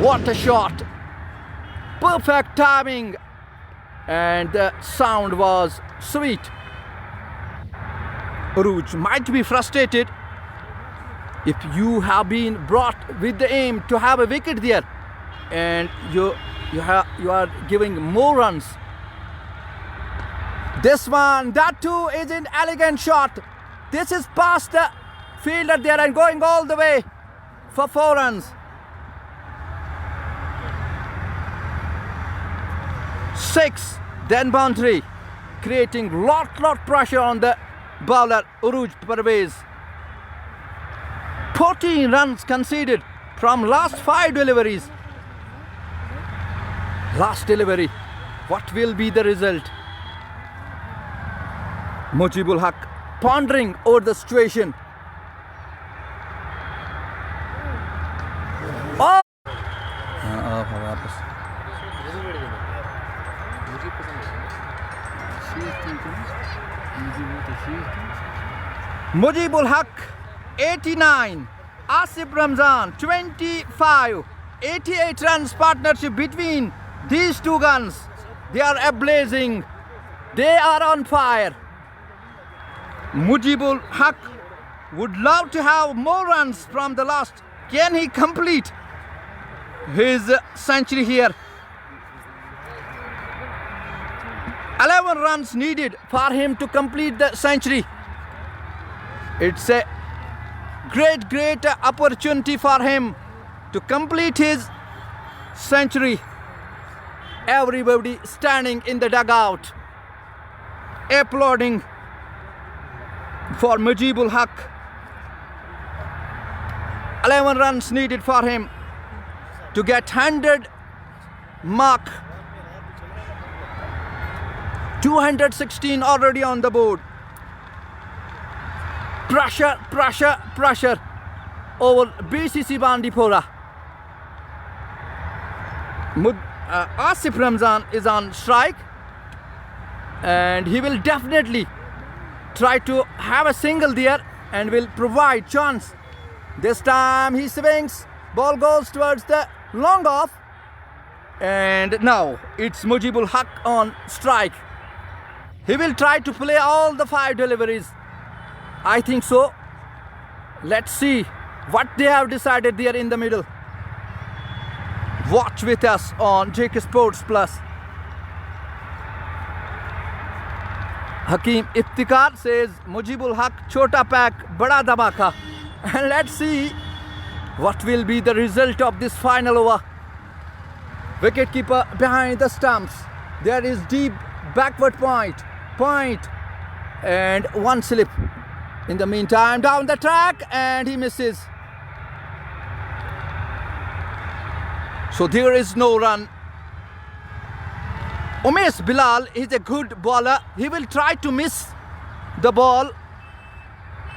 What a shot. Perfect timing. And the sound was sweet. Uruj might be frustrated if you have been brought with the aim to have a wicket there, and you are giving more runs. This one, that too, is an elegant shot. This is past the fielder there and going all the way for 4 runs. 6, then boundary, creating lot pressure on the bowler Uruj Parvez. 14 runs conceded from last 5 deliveries. Last delivery, what will be the result? Mujibul Haq pondering over the situation. Oh! Mujibul Haq 89, Asif Ramzan 25. 88 runs partnership between these two guns. They are ablazing. They are on fire. Mujibul Haq would love to have more runs from the last. Can he complete his century here? 11 runs needed for him to complete the century. It's a great opportunity for him to complete his century. Everybody standing in the dugout, applauding for Mujibul Haq. 11 runs needed for him to get 100 mark. 216 already on the board. Pressure over BCC Bandipora. Asif Ramzan is on strike, and he will definitely try to have a single there and will provide chance. This time he swings, ball goes towards the long off, and now it's Mujibul Haq on strike. He will try to play all the 5 deliveries. I think so. Let's see what they have decided there in the middle. Watch with us on JK Sports Plus. Hakeem Iftikhar says Mujibul Haq chota pack bada dabaka. And let's see what will be the result of this final over. Wicketkeeper behind the stumps. There is deep backward point, and one slip. In the meantime, down the track, and he misses. So there is no run. Umesh Bilal is a good bowler. He will try to miss the ball.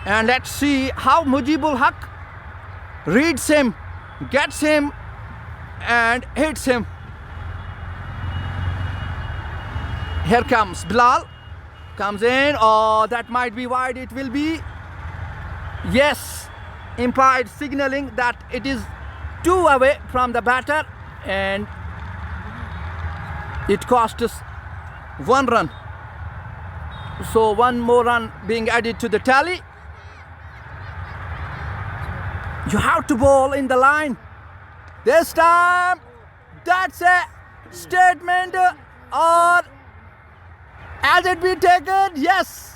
And let's see how Mujibul Haq reads him, gets him, and hits him. Here comes Bilal. Comes in. Oh, that might be wide. It will be. Yes. Umpire signaling that it is 2 away from the batter, and it cost us 1 run. So 1 more run being added to the tally. You have to bowl in the line. This time, that's a statement, or has it been taken? Yes.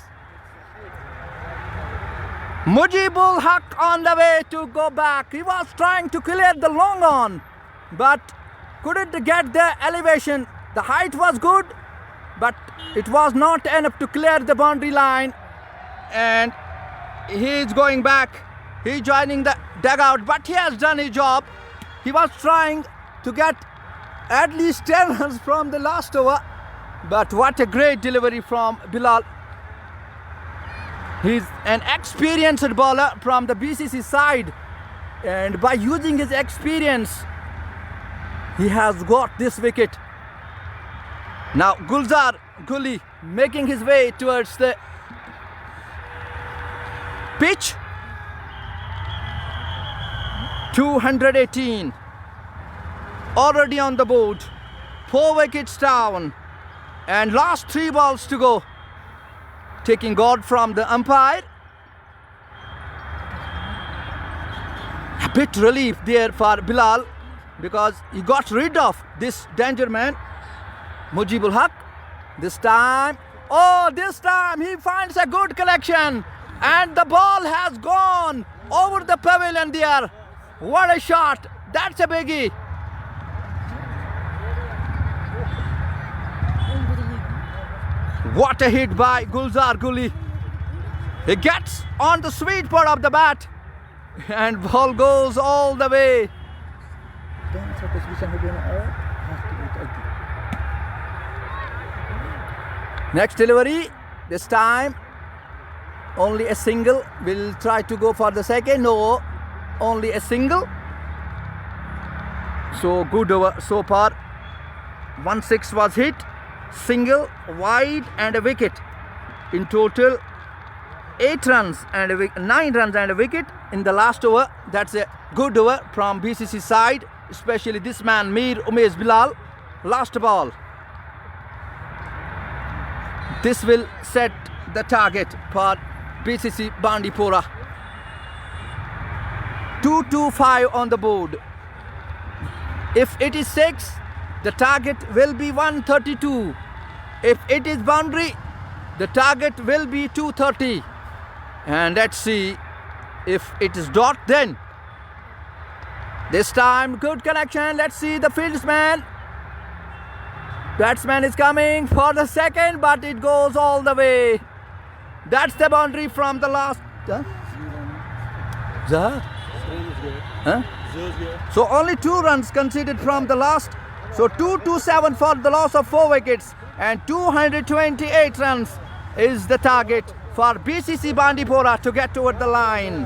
Mujibul Haq on the way to go back. He was trying to clear the long on, but couldn't get the elevation. The height was good, but it was not enough to clear the boundary line. And he is going back. He is joining the dugout, but he has done his job. He was trying to get at least 10 runs from the last over. But what a great delivery from Bilal. He's an experienced bowler from the BCC side, and by using his experience, he has got this wicket. Now Gulzar Gully making his way towards the pitch. 218 already on the board. 4 wickets down, and last 3 balls to go. Taking God from the umpire. A bit relief there for Bilal, because he got rid of this danger man, Mujibul Haq. This time he finds a good collection, and the ball has gone over the pavilion there. What a shot! That's a biggie. What a hit by Gulzar Gully. He gets on the sweet part of the bat, and ball goes all the way. Next delivery. This time only a single. Will try to go for the second. No, only a single. So good over so far. 1-6 was hit. Single, wide, and a wicket. In total 8 runs and 9 runs and a wicket in the last over. That's a good over from BCC side, especially this man Mir Umesh Bilal. Last ball. This will set the target for BCC Bandipora. 225 on the board. If it is 6, the target will be 132. If it is boundary, the target will be 230. And let's see if it is dot then. This time good connection. Let's see the fieldsman. Batsman is coming for the second, but it goes all the way. That's the boundary from the last. Huh? So only 2 runs conceded from the last. So 227 for the loss of 4 wickets, and 228 runs is the target for BCC Bandipora to get over the line.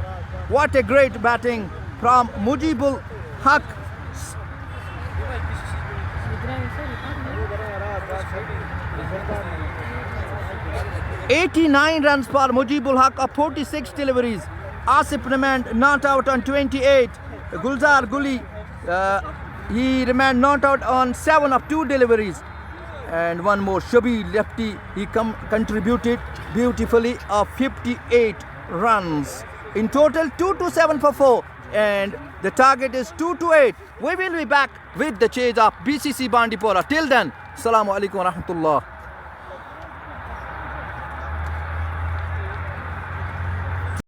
What a great batting from Mujibul Haq. 89 runs for Mujibul Haq of 46 deliveries. Asif remained not out on 28. Gulzar Guli, he remained not out on 7 of 2 deliveries. And one more, Shabi lefty, he contributed beautifully of 58 runs. In total, 227 for 4. And the target is 228. We will be back with the chase of BCC Bandipora. Till then, Assalamu alaikum wa rahmatullah.